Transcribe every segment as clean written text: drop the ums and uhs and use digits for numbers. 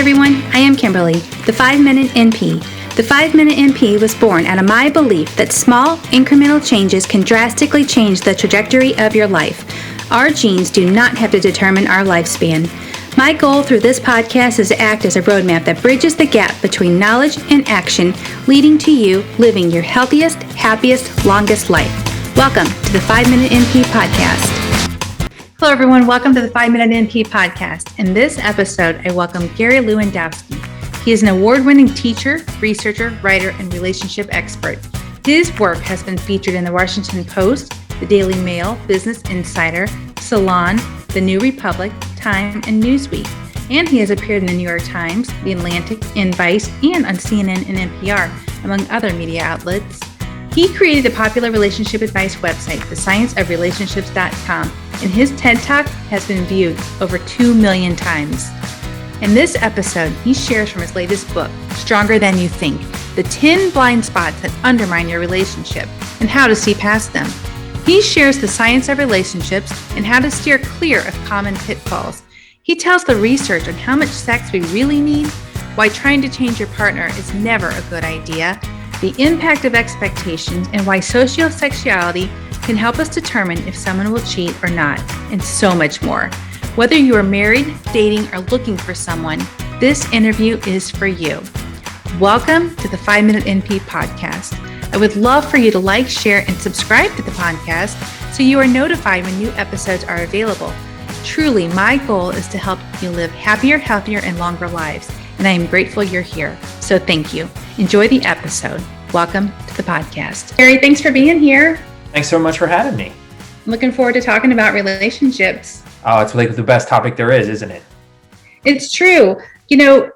everyone, I am Kimberly, the 5-Minute NP. The 5-Minute NP was born out of my belief that small, incremental changes can drastically change the trajectory of your life. Our genes do not have to determine our lifespan. My goal through this podcast is to act as a roadmap that bridges the gap between knowledge and action, leading to you living your healthiest, happiest, longest life. Welcome to the 5-Minute NP podcast. Hello, everyone. Welcome to the 5-Minute NP podcast. In this episode, I welcome Gary Lewandowski. He is an award-winning teacher, researcher, writer, and relationship expert. His work has been featured in the Washington Post, the Daily Mail, Business Insider, Salon, The New Republic, Time, and Newsweek. And he has appeared in the New York Times, The Atlantic, in Vice, and on CNN and NPR, among other media outlets. He created the popular relationship advice website, thescienceofrelationships.com, and his TED Talk has been viewed over 2 million times. In this episode, he shares from his latest book, Stronger Than You Think, the 10 blind spots that undermine your relationship and how to see past them. He shares the science of relationships and how to steer clear of common pitfalls. He tells the research on how much sex we really need, why trying to change your partner is never a good idea, the impact of expectations, and why sociosexuality can help us determine if someone will cheat or not, and so much more. Whether you are married, dating, or looking for someone, this interview is for you. Welcome to the 5-Minute NP podcast. I would love for you to like, share, and subscribe to the podcast so you are notified when new episodes are available. Truly, my goal is to help you live happier, healthier, and longer lives, and I am grateful you're here. So thank you. Enjoy the episode. Welcome to the podcast. Gary, thanks for being here. Thanks so much for having me. I'm looking forward to talking about relationships. Oh, it's like the best topic there is, isn't it? It's true. You know,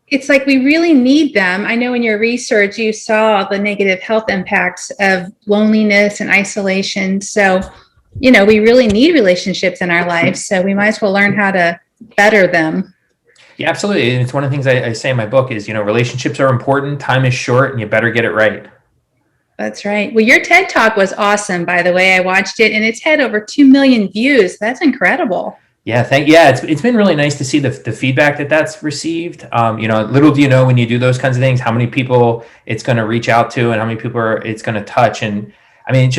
it's like we really need them. I know in your research, you saw the negative health impacts of loneliness and isolation. So, you know, we really need relationships in our lives. So we might as well learn how to better them. Yeah, absolutely. And it's one of the things I say in my book is, you know, relationships are important. Time is short and you better get it right. That's right. Well, your TED Talk was awesome, by the way. I watched it and it's had over 2 million views. That's incredible. Yeah, it's been really nice to see the feedback that's received. You know, little do you know when you do those kinds of things, how many people it's going to reach out to and how many people it's going to touch. And I mean,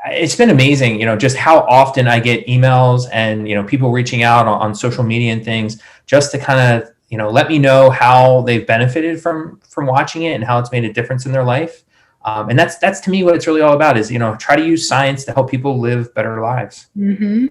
it's been amazing, you know, just how often I get emails and, you know, people reaching out on social media and things just to kind of, you know, let me know how they've benefited from watching it and how it's made a difference in their life. And that's to me what it's really all about is, you know, try to use science to help people live better lives. Mm-hmm.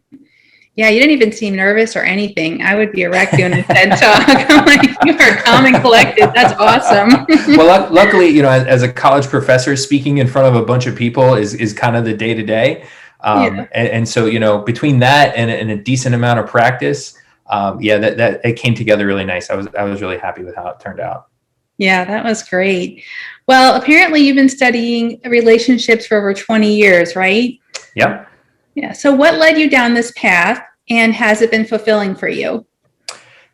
Yeah, you didn't even seem nervous or anything. I would be a wreck doing a TED Talk. I'm like, you are calm and collected. That's awesome. Well, luckily, you know, as a college professor, speaking in front of a bunch of people is kind of the day to day. And so, you know, between that and a decent amount of practice, that it came together really nice. I was really happy with how it turned out. Yeah, that was great. Well, apparently you've been studying relationships for over 20 years, right? Yep. Yeah. So what led you down this path and has it been fulfilling for you?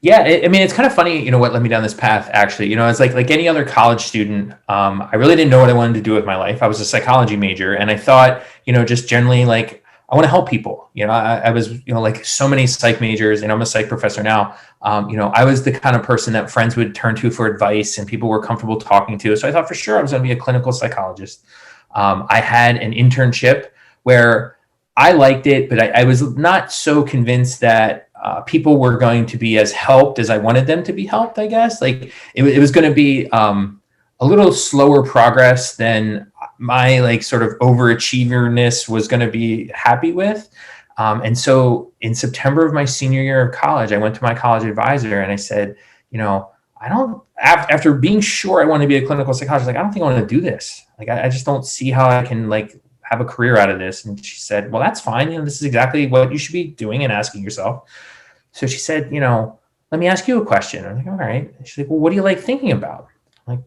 Yeah, I mean, it's kind of funny, you know, what led me down this path, actually. You know, it's like any other college student, I really didn't know what I wanted to do with my life. I was a psychology major and I thought, you know, just generally like, I want to help people. You know, I was, you know, like so many psych majors and I'm a psych professor now. You know, I was the kind of person that friends would turn to for advice and people were comfortable talking to. So I thought for sure I was going to be a clinical psychologist. I had an internship where I liked it, but I was not so convinced that people were going to be as helped as I wanted them to be helped, I guess. Like it was going to be a little slower progress than my like sort of overachieverness was going to be happy with. And so in September of my senior year of college, I went to my college advisor and I said, you know, after being sure I want to be a clinical psychologist, like, I don't think I want to do this. Like, I just don't see how I can like have a career out of this. And she said, well, that's fine. You know, this is exactly what you should be doing and asking yourself. So she said, you know, let me ask you a question. I'm like, all right. She's like, well, what do you like thinking about? I'm like,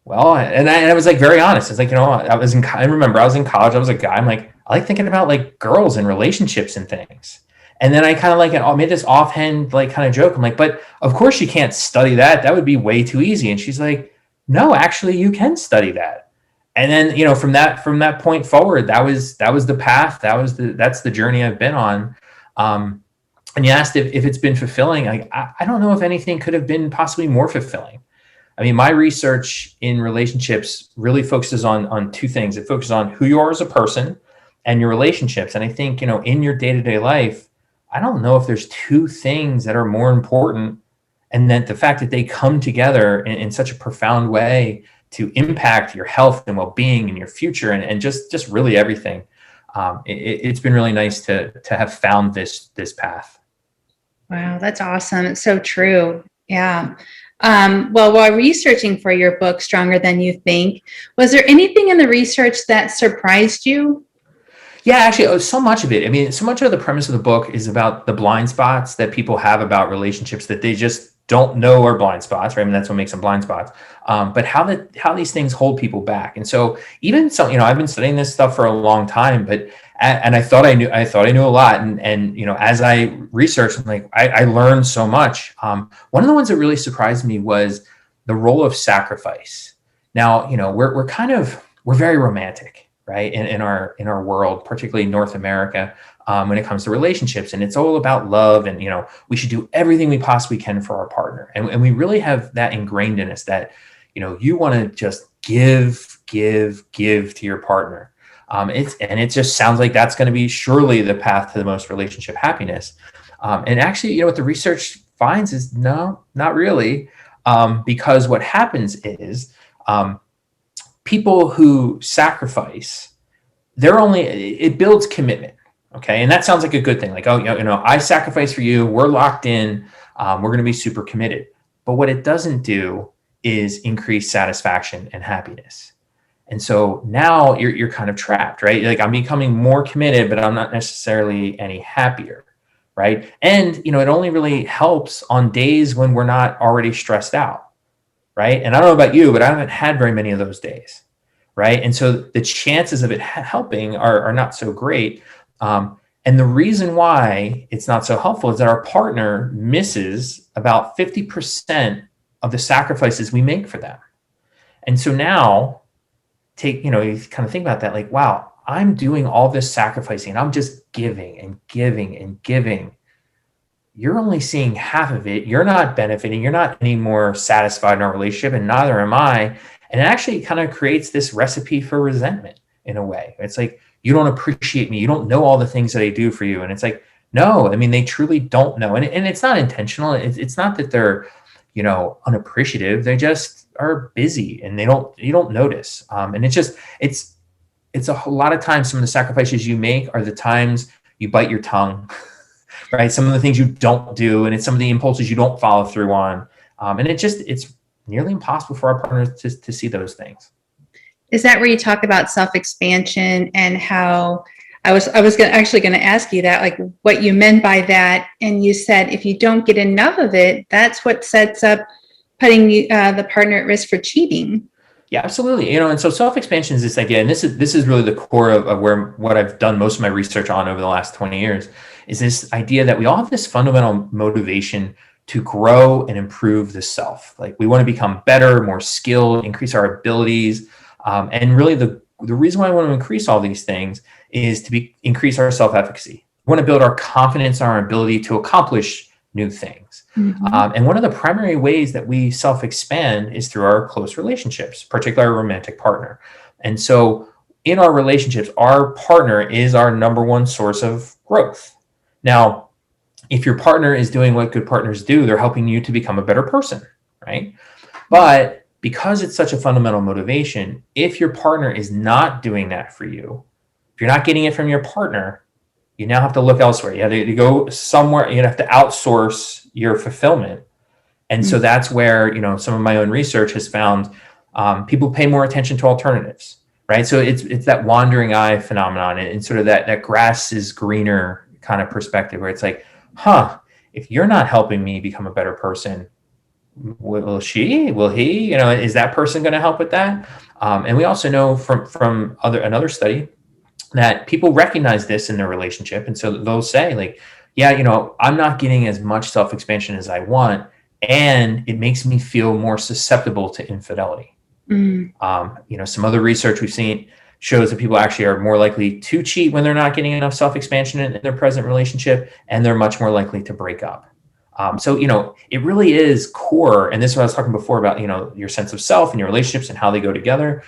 well, and I was like, very honest. It's like, you know, I remember I was in college. I was a guy. I'm like, I like thinking about like girls and relationships and things. And then I kind of like made this offhand, like kind of joke. I'm like, but of course you can't study that. That would be way too easy. And she's like, no, actually you can study that. And then, you know, from that point forward, that was the path. That's the journey I've been on. And you asked if it's been fulfilling. I don't know if anything could have been possibly more fulfilling. I mean, my research in relationships really focuses on two things. It focuses on who you are as a person and your relationships. And I think, in your day-to-day life, I don't know if there's two things that are more important, and that the fact that they come together in such a profound way to impact your health and well-being and your future and just really everything. It's been really nice to have found this path. Wow, that's awesome. It's so true. Yeah. Well, while researching for your book, Stronger Than You Think, was there anything in the research that surprised you? Yeah, actually, so much of it. I mean, so much of the premise of the book is about the blind spots that people have about relationships that they just don't know are blind spots, right? I mean, that's what makes them blind spots. But how these things hold people back. And so even so, I've been studying this stuff for a long time, but and I thought I knew a lot. And as I researched, I'm like, I learned so much. One of the ones that really surprised me was the role of sacrifice. Now, we're very romantic, right? In our world, particularly North America, when it comes to relationships, and it's all about love, and we should do everything we possibly can for our partner, and we really have that ingrained in us that you want to just give to your partner. It just sounds like that's going to be surely the path to the most relationship happiness. And actually, what the research finds is no, not really, because what happens is people who sacrifice, it builds commitment. Okay. And that sounds like a good thing. Like, oh, I sacrifice for you. We're locked in. We're going to be super committed. But what it doesn't do is increase satisfaction and happiness. And so now you're kind of trapped, right? Like, I'm becoming more committed, but I'm not necessarily any happier. Right. And, it only really helps on days when we're not already stressed out. Right. And I don't know about you, but I haven't had very many of those days. Right. And so the chances of it helping are not so great. And the reason why it's not so helpful is that our partner misses about 50% of the sacrifices we make for them. And so now you kind of think about that, like, wow, I'm doing all this sacrificing. I'm just giving and giving and giving. You're only seeing half of it. You're not benefiting. You're not any more satisfied in our relationship, and neither am I. And it actually kind of creates this recipe for resentment in a way. It's like, you don't appreciate me. You don't know all the things that I do for you. And it's like, no, I mean, they truly don't know. And it's not intentional. It's not that they're, unappreciative. They just are busy and you don't notice. And it's a lot of times, some of the sacrifices you make are the times you bite your tongue, right? Some of the things you don't do, and it's some of the impulses you don't follow through on. And it's nearly impossible for our partners to see those things. Is that where you talk about self-expansion, and how I was actually going to ask you that, like, what you meant by that? And you said if you don't get enough of it, that's what sets up putting the partner at risk for cheating. Yeah, absolutely. And so self-expansion is this idea, and this is really the core of what I've done most of my research on over the last 20 years, is this idea that we all have this fundamental motivation to grow and improve the self. Like, we want to become better, more skilled, increase our abilities. And really the reason why I want to increase all these things is to increase our self-efficacy. We want to build our confidence in our ability to accomplish new things. Mm-hmm. And one of the primary ways that we self-expand is through our close relationships, particularly our romantic partner. And so in our relationships, our partner is our number one source of growth. Now, if your partner is doing what good partners do, they're helping you to become a better person, right? But because it's such a fundamental motivation, if your partner is not doing that for you, if you're not getting it from your partner, you now have to look elsewhere. You have to go somewhere. You have to outsource your fulfillment. And so that's where, some of my own research has found people pay more attention to alternatives, right? So it's that wandering eye phenomenon, and sort of that grass is greener kind of perspective, where it's like, if you're not helping me become a better person, will he, is that person going to help with that? And we also know from another study that people recognize this in their relationship. And so they'll say, like, yeah, I'm not getting as much self-expansion as I want, and it makes me feel more susceptible to infidelity. Some other research we've seen shows that people actually are more likely to cheat when they're not getting enough self-expansion in their present relationship, and they're much more likely to break up. So, it really is core. And this is what I was talking before about, your sense of self and your relationships and how they go together.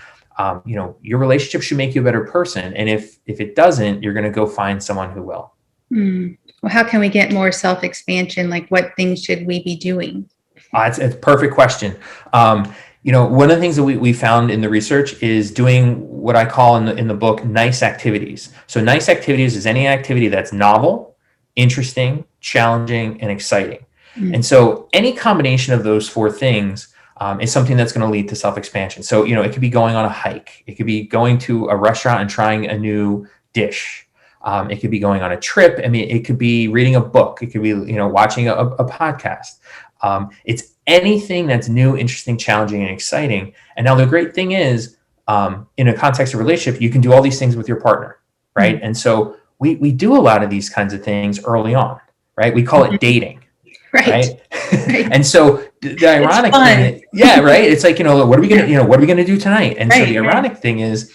Your relationship should make you a better person. And if it doesn't, you're going to go find someone who will. Well, how can we get more self-expansion? Like, what things should we be doing? It's a perfect question. One of the things that we found in the research is doing what I call in the book, nice activities. So nice activities is any activity that's novel, interesting, challenging, and exciting. And so any combination of those four things is something that's going to lead to self-expansion. So, it could be going on a hike. It could be going to a restaurant and trying a new dish. It could be going on a trip. I mean, it could be reading a book. It could be, watching a podcast. It's anything that's new, interesting, challenging, and exciting. And now the great thing is, in a context of relationship, you can do all these things with your partner, right? And so we do a lot of these kinds of things early on, right? We call it dating, right? And so the ironic thing, right? It's like, what are we gonna do tonight? And so the ironic thing is,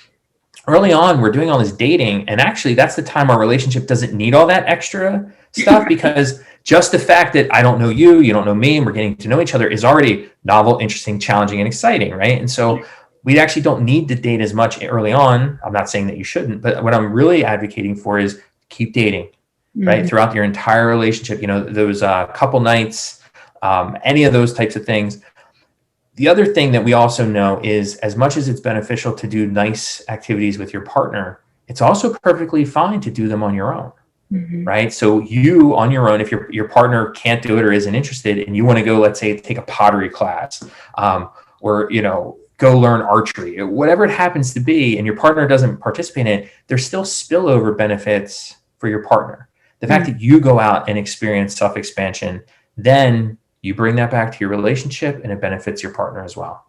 early on, we're doing all this dating, and actually that's the time our relationship doesn't need all that extra stuff, because just the fact that I don't know you, you don't know me, and we're getting to know each other is already novel, interesting, challenging, and exciting, right? And so we actually don't need to date as much early on. I'm not saying that you shouldn't, but what I'm really advocating for is keep dating, right? Throughout your entire relationship, those couple nights, any of those types of things. The other thing that we also know is, as much as it's beneficial to do nice activities with your partner, it's also perfectly fine to do them on your own, right? So you on your own, if your partner can't do it or isn't interested, and you want to go, let's say, take a pottery class, or, go learn archery, whatever it happens to be, and your partner doesn't participate in it, there's still spillover benefits for your partner. The fact that you go out and experience self-expansion, then you bring that back to your relationship, and it benefits your partner as well.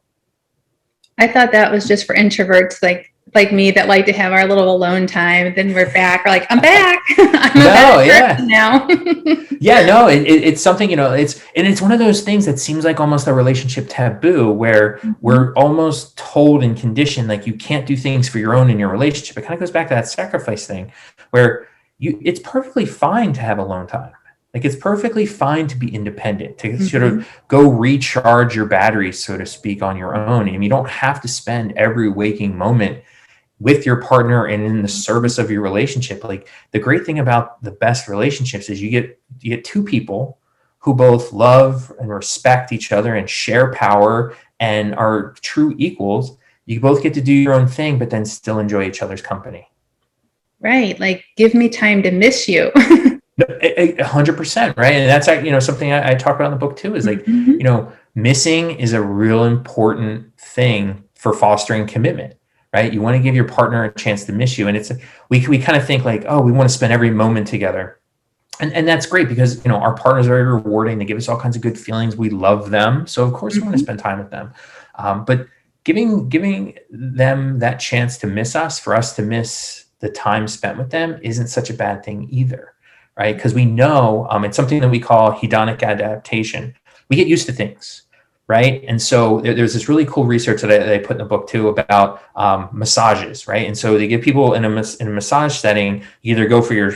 I thought that was just for introverts like me that like to have our little alone time. Then we're back. We're like, I'm back. I'm a better person now. It's something, it's one of those things that seems like almost a relationship taboo, where we're almost told and conditioned, like, you can't do things for your own in your relationship. It kind of goes back to that sacrifice thing, where it's perfectly fine to have alone time. Like, it's perfectly fine to be independent, to sort of go recharge your batteries, so to speak, on your own. And you don't have to spend every waking moment with your partner and in the service of your relationship. Like, the great thing about the best relationships is you get two people who both love and respect each other and share power and are true equals. You both get to do your own thing, but then still enjoy each other's company. Right. Like, give me time to miss you. 100%, right? And that's something I talk about in the book too, is like, missing is a real important thing for fostering commitment, right? You want to give your partner a chance to miss you. And we kind of think like, oh, we want to spend every moment together. And that's great, because, our partners are very rewarding. They give us all kinds of good feelings. We love them. So of course we want to spend time with them. But giving them that chance to miss us, for us to miss the time spent with them, isn't such a bad thing either. Right? Because we know it's something that we call hedonic adaptation. We get used to things, right? And so there's this really cool research that I put in the book too about massages, right? And so they give people in a massage setting, you either go for your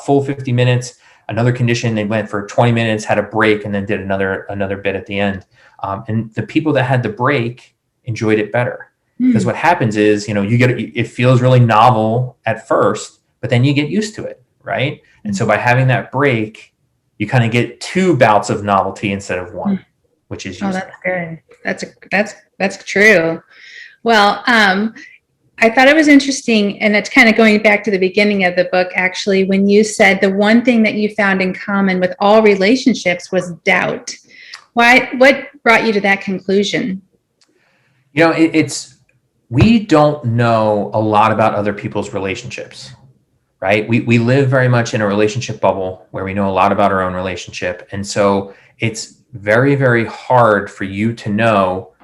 full 50 minutes, another condition, they went for 20 minutes, had a break, and then did another bit at the end. And the people that had the break enjoyed it better. Because what happens is, it feels really novel at first, but then you get used to it, right? And so by having that break, you kind of get two bouts of novelty instead of one, which is useful. Oh, that's good. That's true. Well, I thought it was interesting, and it's kind of going back to the beginning of the book, actually, when you said the one thing that you found in common with all relationships was doubt. What brought you to that conclusion? We don't know a lot about other people's relationships. Right? We live very much in a relationship bubble where we know a lot about our own relationship. And so it's very, very hard for you to know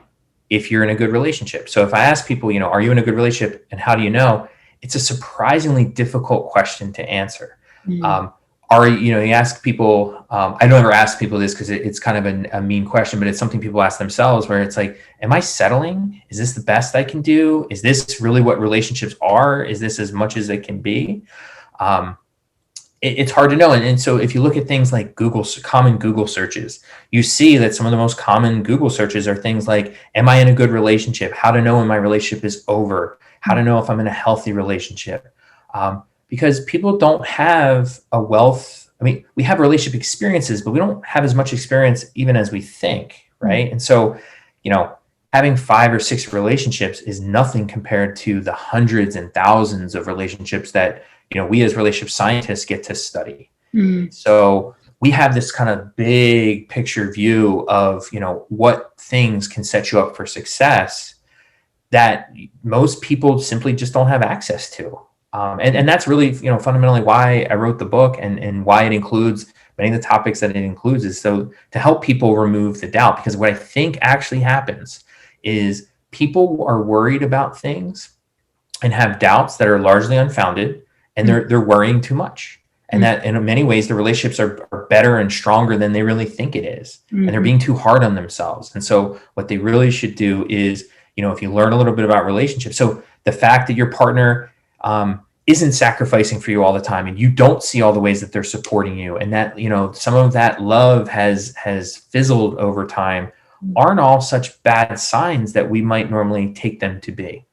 if you're in a good relationship. So if I ask people, are you in a good relationship and how do you know? It's a surprisingly difficult question to answer. you ask people, I don't ever ask people this because it's kind of a mean question, but it's something people ask themselves where it's like, am I settling? Is this the best I can do? Is this really what relationships are? Is this as much as it can be? It's hard to know. And so if you look at things like common Google searches, you see that some of the most common Google searches are things like, am I in a good relationship? How to know when my relationship is over? How to know if I'm in a healthy relationship? Because people don't have a wealth. I mean, we have relationship experiences, but we don't have as much experience even as we think, right? And so, having 5 or 6 relationships is nothing compared to the hundreds and thousands of relationships that, we as relationship scientists get to study. So we have this kind of big picture view of, what things can set you up for success that most people simply just don't have access to. And that's really, fundamentally why I wrote the book and why it includes many of the topics that it includes is so to help people remove the doubt. Because what I think actually happens is people are worried about things and have doubts that are largely unfounded, and they're worrying too much. And that in many ways, the relationships are better and stronger than they really think it is. And they're being too hard on themselves. And so what they really should do is, if you learn a little bit about relationships, so the fact that your partner isn't sacrificing for you all the time, and you don't see all the ways that they're supporting you, and that, some of that love has fizzled over time, aren't all such bad signs that we might normally take them to be.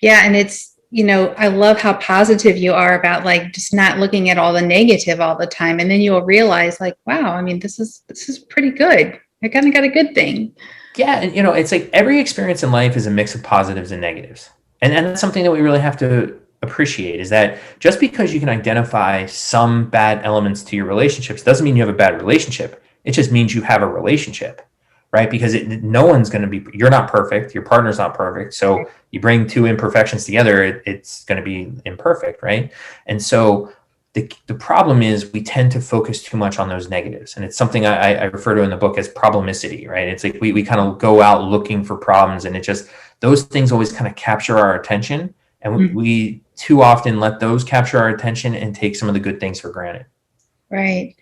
Yeah. And it's, I love how positive you are about like just not looking at all the negative all the time. And then you'll realize like, wow, I mean, this is pretty good. I kind of got a good thing. Yeah. And, it's like every experience in life is a mix of positives and negatives. And that's something that we really have to appreciate, is that just because you can identify some bad elements to your relationships doesn't mean you have a bad relationship. It just means you have a relationship, right? Because no one's going to be, you're not perfect. Your partner's not perfect. So you bring 2 imperfections together, it's going to be imperfect, right? And so the problem is we tend to focus too much on those negatives. And it's something I refer to in the book as problematicity, right? It's like we kind of go out looking for problems, and it just, those things always kind of capture our attention. And we too often let those capture our attention and take some of the good things for granted. Right.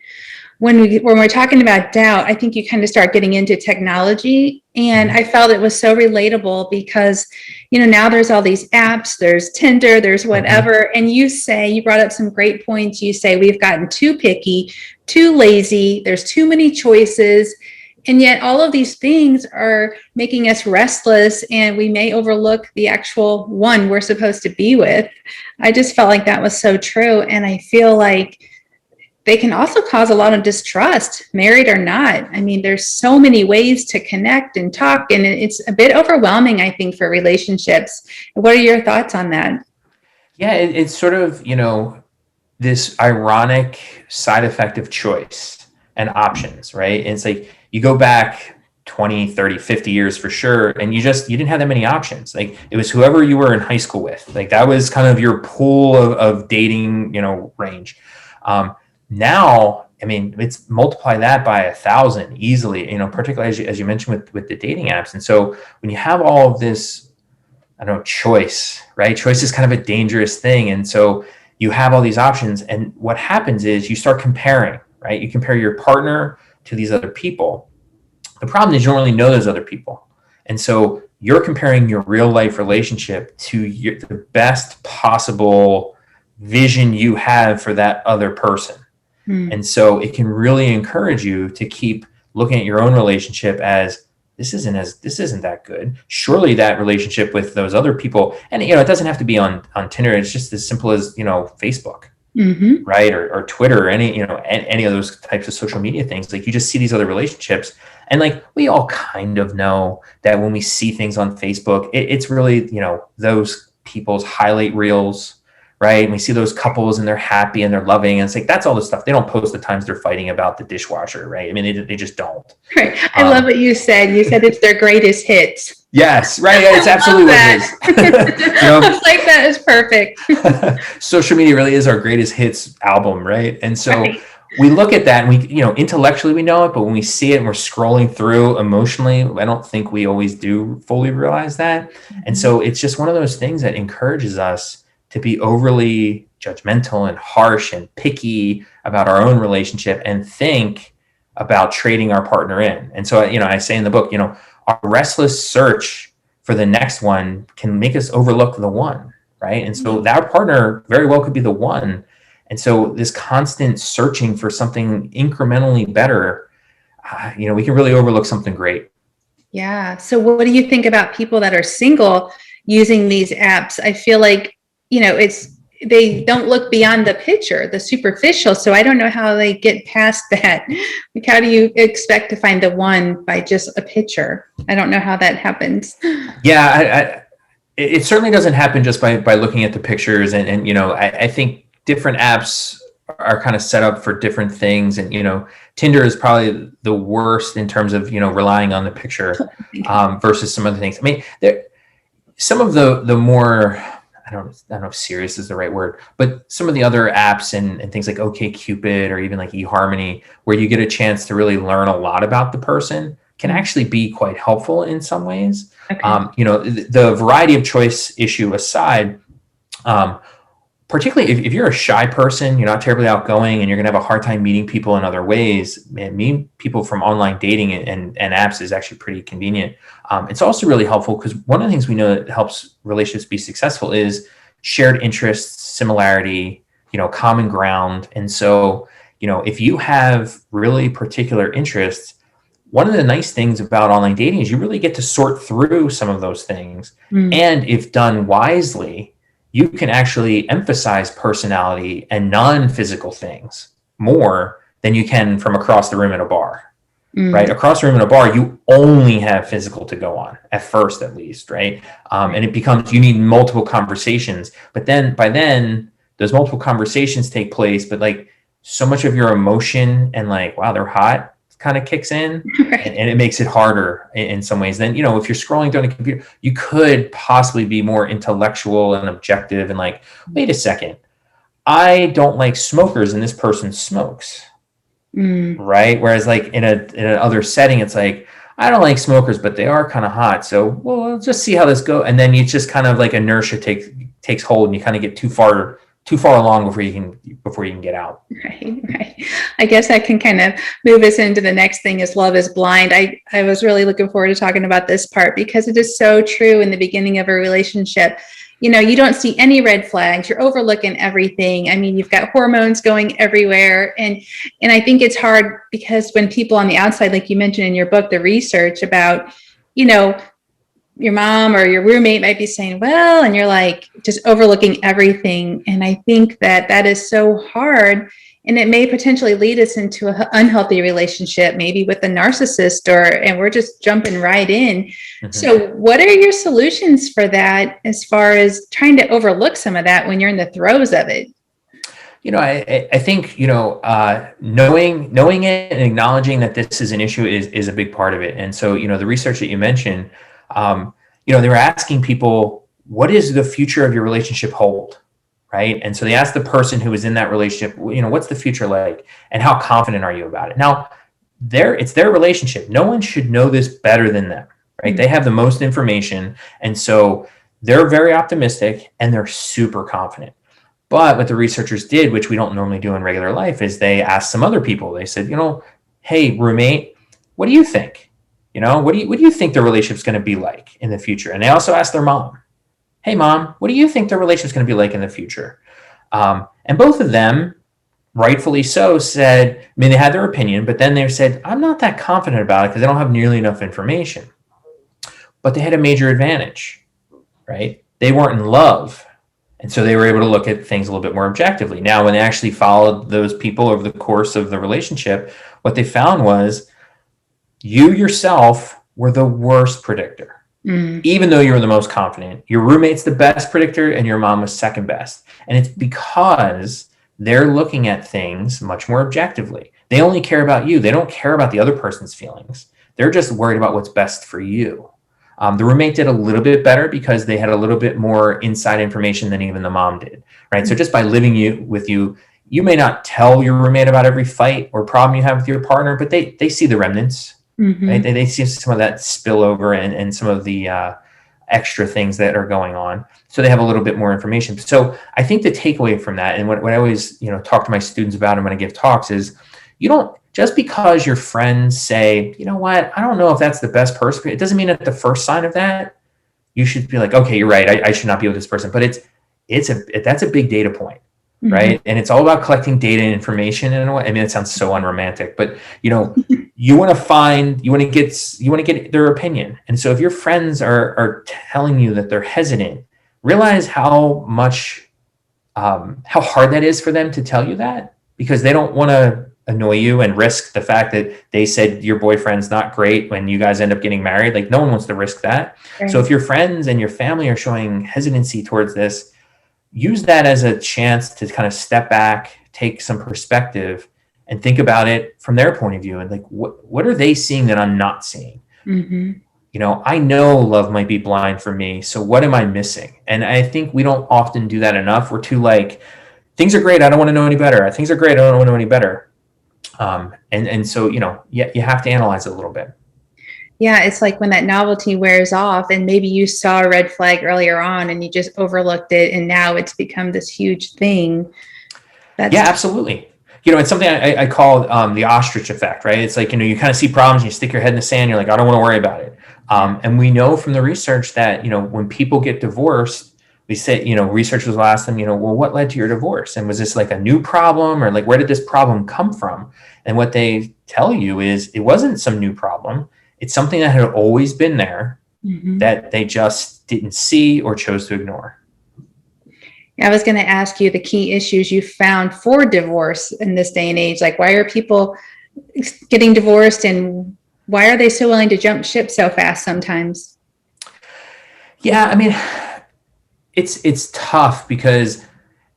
When we're talking about doubt, I think you kind of start getting into technology. And I felt it was so relatable because, now there's all these apps, there's Tinder, there's whatever. And you brought up some great points. You say we've gotten too picky, too lazy, there's too many choices. And yet all of these things are making us restless, and we may overlook the actual one we're supposed to be with. I just felt like that was so true. And I feel like they can also cause a lot of distrust, married or not. I mean, there's so many ways to connect and talk, and it's a bit overwhelming, I think, for relationships. What are your thoughts on that? Yeah, it's sort of, this ironic side effect of choice and options, right? And it's like you go back 20, 30, 50 years for sure, and you didn't have that many options. Like it was whoever you were in high school with. Like that was kind of your pool of dating, range. Now, I mean, it's multiply that by 1,000 easily, particularly as you mentioned with the dating apps. And so when you have all of this, choice, right? Choice is kind of a dangerous thing. And so you have all these options, and what happens is you start comparing, right? You compare your partner to these other people. The problem is you don't really know those other people. And so you're comparing your real life relationship to the best possible vision you have for that other person. And so it can really encourage you to keep looking at your own relationship as this isn't that good. Surely that relationship with those other people, and it doesn't have to be on Tinder. It's just as simple as Facebook, right, or Twitter, or any of those types of social media things. Like you just see these other relationships, and like we all kind of know that when we see things on Facebook, it's really those people's highlight reels. Right. And we see those couples and they're happy and they're loving. And it's like, that's all the stuff. They don't post the times they're fighting about the dishwasher. Right. I mean, they just don't. Right. I love what you said. You said it's their greatest hits. Yes. Right. It's absolutely what it is. I was like, that is perfect. Social media really is our greatest hits album. Right. And so we look at that and we, intellectually we know it, but when we see it and we're scrolling through emotionally, I don't think we always do fully realize that. And so it's just one of those things that encourages us to be overly judgmental and harsh and picky about our own relationship and think about trading our partner in. And so, I say in the book, our restless search for the next one can make us overlook the one, right? And so that partner very well could be the one. And so this constant searching for something incrementally better, we can really overlook something great. Yeah. So what do you think about people that are single using these apps? I feel like, they don't look beyond the picture, the superficial. So I don't know how they get past that. Like, how do you expect to find the one by just a picture? I don't know how that happens. Yeah, it certainly doesn't happen just by looking at the pictures. And I think different apps are kind of set up for different things. And, Tinder is probably the worst in terms of, relying on the picture versus some other things. I mean, some of the more, I don't know if serious is the right word, but some of the other apps and things like OkCupid or even like eHarmony, where you get a chance to really learn a lot about the person, can actually be quite helpful in some ways. Okay. The variety of choice issue aside, particularly if you're a shy person, you're not terribly outgoing, and you're going to have a hard time meeting people in other ways, meeting people from online dating and apps is actually pretty convenient. It's also really helpful because one of the things we know that helps relationships be successful is shared interests, similarity, common ground. And so, if you have really particular interests, one of the nice things about online dating is you really get to sort through some of those things. And if done wisely, you can actually emphasize personality and non-physical things more than you can from across the room at a bar, right? Across the room at a bar, you only have physical to go on, at first at least, right? And it becomes, you need multiple conversations. But then by then, those multiple conversations take place, but like so much of your emotion and like, wow, they're hot, kind of kicks in. Right. And it makes it harder in some ways. Then, if you're scrolling through on a computer, you could possibly be more intellectual and objective and like, wait a second, I don't like smokers and this person smokes. Right. Whereas like in another setting, it's like, I don't like smokers, but they are kind of hot. So we'll just see how this goes. And then you just kind of like inertia takes hold and you kind of get too far along before you can get out. Right. I guess that can kind of move us into the next thing is love is blind. I was really looking forward to talking about this part because it is so true in the beginning of a relationship. You don't see any red flags. You're overlooking everything. I mean, you've got hormones going everywhere. And I think it's hard because when people on the outside, like you mentioned in your book, the research about, your mom or your roommate might be saying, well, and you're like just overlooking everything. And I think that is so hard. And it may potentially lead us into an unhealthy relationship, maybe with a narcissist, and we're just jumping right in. Mm-hmm. So what are your solutions for that as far as trying to overlook some of that when you're in the throes of it? I think, knowing it and acknowledging that this is an issue is a big part of it. And so, the research that you mentioned, they were asking people, what does the future of your relationship hold? Right. And so they asked the person who was in that relationship, what's the future like? And how confident are you about it? Now, it's their relationship. No one should know this better than them. Right. Mm-hmm. They have the most information. And so they're very optimistic and they're super confident. But what the researchers did, which we don't normally do in regular life, is they asked some other people. They said, hey, roommate, what do you think? What do you think the relationship's going to be like in the future? And they also asked their mom, hey, mom, what do you think the relationship's going to be like in the future? And both of them, rightfully so, said, they had their opinion, but then they said, I'm not that confident about it because I don't have nearly enough information. But they had a major advantage, right? They weren't in love. And so they were able to look at things a little bit more objectively. Now, when they actually followed those people over the course of the relationship, what they found was you yourself were the worst predictor. Even though you were the most confident. Your roommate's the best predictor and your mom was second best. And it's because they're looking at things much more objectively. They only care about you. They don't care about the other person's feelings. They're just worried about what's best for you. The roommate did a little bit better because they had a little bit more inside information than even the mom did, right? So just by living with you, you may not tell your roommate about every fight or problem you have with your partner, but they see the remnants. Mm-hmm. Right? They see some of that spillover and some of the extra things that are going on. So they have a little bit more information. So I think the takeaway from that, and what I always, talk to my students about and when I give talks is, you don't, just because your friends say, you know what, I don't know if that's the best person, it doesn't mean at the first sign of that, you should be like, okay, you're right. I should not be with this person. But that's a big data point, right? And it's all about collecting data and information in a way. I mean, it sounds so unromantic, but you want to get their opinion. And so if your friends are telling you that they're hesitant, realize how hard that is for them to tell you that, because they don't want to annoy you and risk the fact that they said your boyfriend's not great when you guys end up getting married. Like, no one wants to risk that. Right. So if your friends and your family are showing hesitancy towards this, use that as a chance to kind of step back, take some perspective, and think about it from their point of view. And like, what are they seeing that I'm not seeing? I know love might be blind for me. So what am I missing? And I think we don't often do that enough. We're too like, things are great, I don't want to know any better. Things are great, I don't want to know any better. So, you have to analyze it a little bit. Yeah, it's like when that novelty wears off and maybe you saw a red flag earlier on and you just overlooked it and now it's become this huge thing. Yeah, absolutely. It's something I call the ostrich effect, right? It's like, you kind of see problems and you stick your head in the sand, you're like, I don't want to worry about it. And we know from the research that, when people get divorced, we say, researchers will ask them, well, what led to your divorce? And was this like a new problem, or like, where did this problem come from? And what they tell you is it wasn't some new problem. It's something that had always been there that they just didn't see or chose to ignore. I was going to ask you the key issues you found for divorce in this day and age. Like, why are people getting divorced and why are they so willing to jump ship so fast sometimes? Yeah, I mean, it's tough because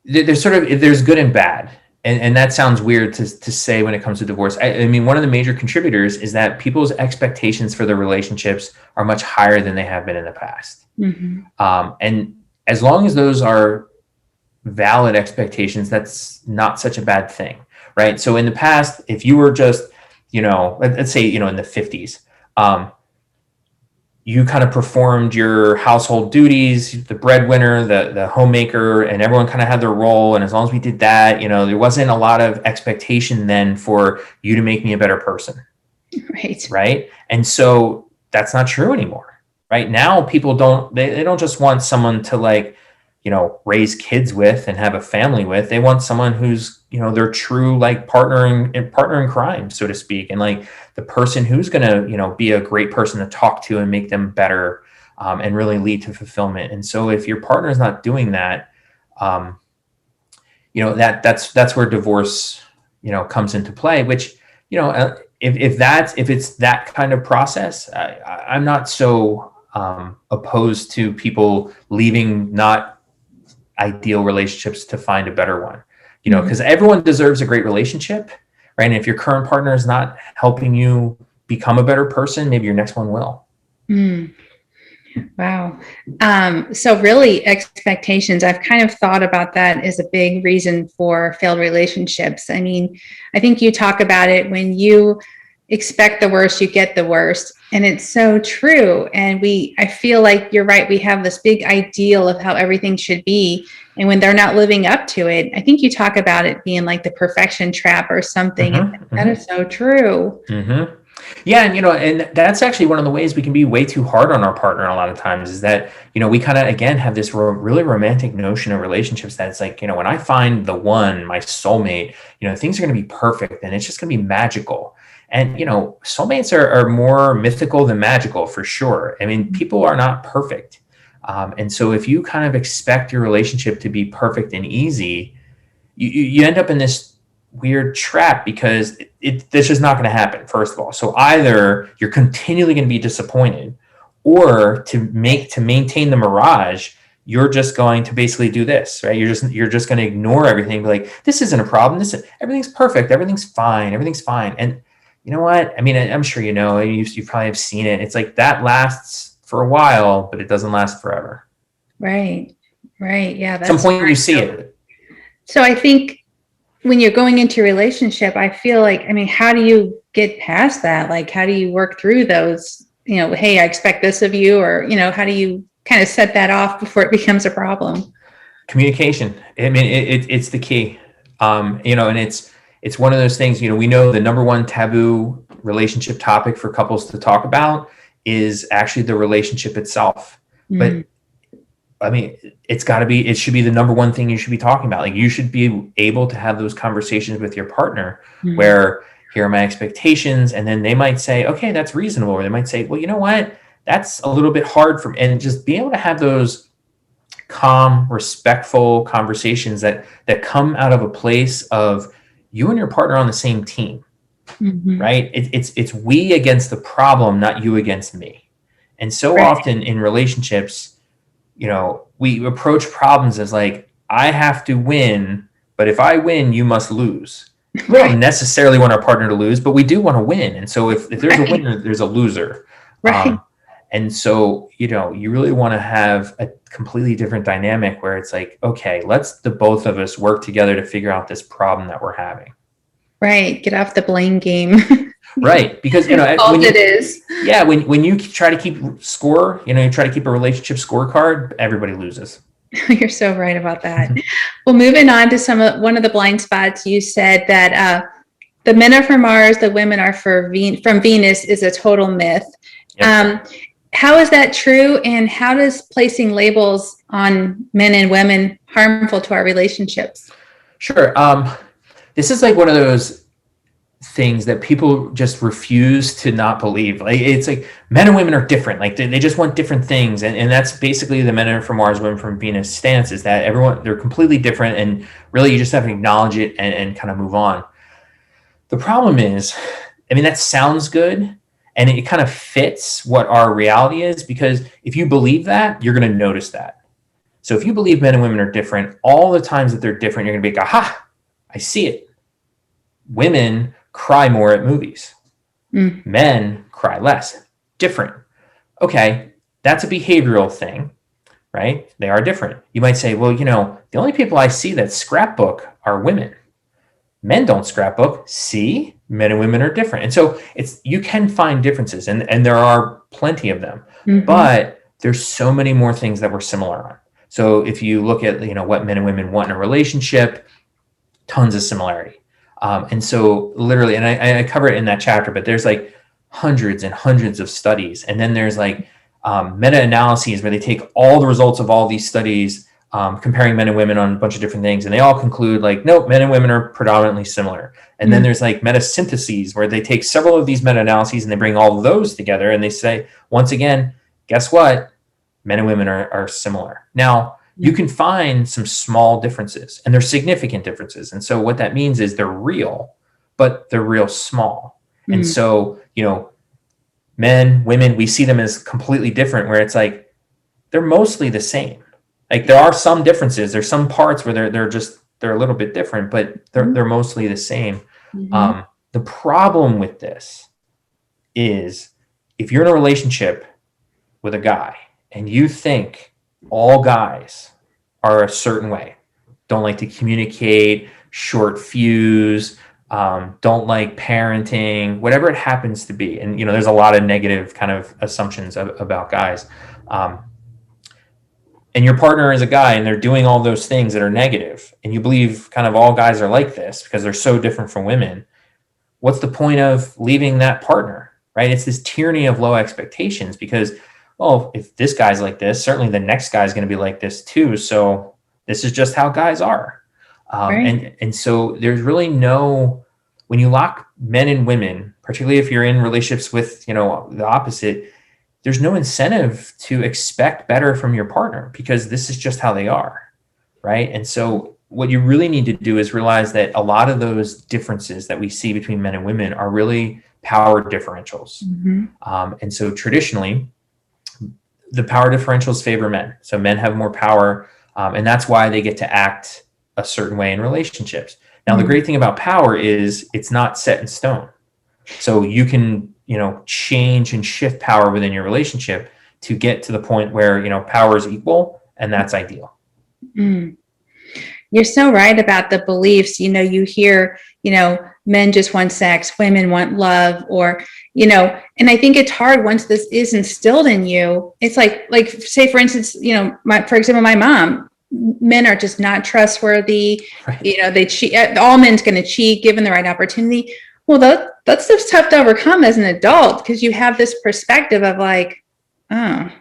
there's good and bad. And that sounds weird to say when it comes to divorce. I mean, one of the major contributors is that people's expectations for their relationships are much higher than they have been in the past. And as long as those are valid expectations, that's not such a bad thing, right? So in the past, if you were just, let's say, in the 50s, you kind of performed your household duties, the breadwinner, the homemaker, and everyone kind of had their role. And as long as we did that, there wasn't a lot of expectation then for you to make me a better person. Right. And so that's not true anymore. Right now, people they don't just want someone to raise kids with and have a family with. They want someone who's, their true partner in crime, so to speak. And the person who's going to, be a great person to talk to and make them better and really lead to fulfillment. And so if your partner is not doing that, that's where divorce, comes into play, which, if it's that kind of process, I'm not so opposed to people leaving not ideal relationships to find a better one, because everyone deserves a great relationship, right? And if your current partner is not helping you become a better person, maybe your next one will. Wow. So really expectations, I've kind of thought about that as a big reason for failed relationships. I mean, I think you talk about it, when you expect the worst, you get the worst. And it's so true. And I feel like you're right. We have this big ideal of how everything should be. And when they're not living up to it, I think you talk about it being like the perfection trap or something. That is so true. Yeah. And that's actually one of the ways we can be way too hard on our partner a lot of times, is that, we kind of, again, have this really romantic notion of relationships that it's like, when I find the one, my soulmate, things are going to be perfect and it's just going to be magical. And, soulmates are more mythical than magical, for sure. I mean, people are not perfect. And so if you kind of expect your relationship to be perfect and easy, you end up in this weird trap, because this is not going to happen, first of all. So either you're continually going to be disappointed, or to maintain the mirage, you're just going to basically do this, right? You're just going to ignore everything. Be like, this isn't a problem. Everything's perfect. Everything's fine. And you know what? I mean, I'm sure you probably have seen it. It's like that lasts for a while, but it doesn't last forever. Right. Yeah. At some point you see it. So I think when you're going into a relationship, I feel like, how do you get past that? Like, how do you work through those, hey, I expect this of you, or, how do you kind of set that off before it becomes a problem? Communication. I mean, it's the key. And it's one of those things, we know the number one taboo relationship topic for couples to talk about is actually the relationship itself. But I mean, it should be the number one thing you should be talking about. Like, you should be able to have those conversations with your partner where here are my expectations. And then they might say, okay, that's reasonable. Or they might say, well, you know what? That's a little bit hard for me. And just being able to have those calm, respectful conversations that come out of a place of you and your partner on the same team, right? It's we against the problem, not you against me. And so often in relationships, we approach problems as like, I have to win, but if I win, you must lose. We don't necessarily want our partner to lose, but we do want to win. And so if there's a winner, there's a loser. And so, you really want to have a completely different dynamic where it's like, okay, let's the both of us work together to figure out this problem that we're having. Right. Get off the blame game. Right. Because, when you try to keep score, you try to keep a relationship scorecard, everybody loses. You're so right about that. Well, moving on to one of the blind spots, you said that the men are from Mars, the women are from Venus is a total myth. Yep. How is that true? And how does placing labels on men and women harmful to our relationships? Sure. This is like one of those things that people just refuse to not believe. Like, it's like men and women are different. Like they just want different things. And that's basically the men are from Mars, women from Venus stance, is that they're completely different. And really you just have to acknowledge it and kind of move on. The problem is, that sounds good. And it kind of fits what our reality is, because if you believe that, you're going to notice that. So if you believe men and women are different, all the times that they're different, you're going to be like, aha, I see it. Women cry more at movies. Men cry less. Different. Okay, that's a behavioral thing, right? They are different. You might say, well, the only people I see that scrapbook are women. Men don't scrapbook. See? Men and women are different. And so you can find differences, and there are plenty of them, but there's so many more things that we're similar on. So if you look at, what men and women want in a relationship, tons of similarity. And so literally, and I cover it in that chapter, but there's like hundreds and hundreds of studies. And then there's like meta-analyses where they take all the results of all these studies, comparing men and women on a bunch of different things. And they all conclude like, nope, men and women are predominantly similar. And then there's like meta-syntheses where they take several of these meta-analyses and they bring all of those together. And they say, once again, guess what? Men and women are similar. Now, you can find some small differences, and they're significant differences. And so what that means is they're real, but they're real small. And so, men, women, we see them as completely different, where it's like, they're mostly the same. Like, there are some differences. There's some parts where they're a little bit different, but they're mostly the same. The problem with this is, if you're in a relationship with a guy and you think all guys are a certain way, don't like to communicate, short fuse, don't like parenting, whatever it happens to be. And, there's a lot of negative kind of assumptions about guys. And your partner is a guy and they're doing all those things that are negative, and you believe kind of all guys are like this because they're so different from women. What's the point of leaving that partner, right? It's this tyranny of low expectations, because, well, if this guy's like this, certainly the next guy's going to be like this too. So this is just how guys are. And so there's really when you lock men and women, particularly if you're in relationships with, the opposite, there's no incentive to expect better from your partner, because this is just how they are, right? And so what you really need to do is realize that a lot of those differences that we see between men and women are really power differentials. And so traditionally, the power differentials favor men. So men have more power, and that's why they get to act a certain way in relationships. Now, the great thing about power is it's not set in stone. So you can, change and shift power within your relationship to get to the point where, power is equal, and that's ideal. You're so right about the beliefs. You hear, men just want sex, women want love, or, and I think it's hard once this is instilled in you. It's like say, for instance, for example, my mom, men are just not trustworthy. Right. They cheat. All men's going to cheat given the right opportunity. Well, that stuff's tough to overcome as an adult, because you have this perspective of like, oh.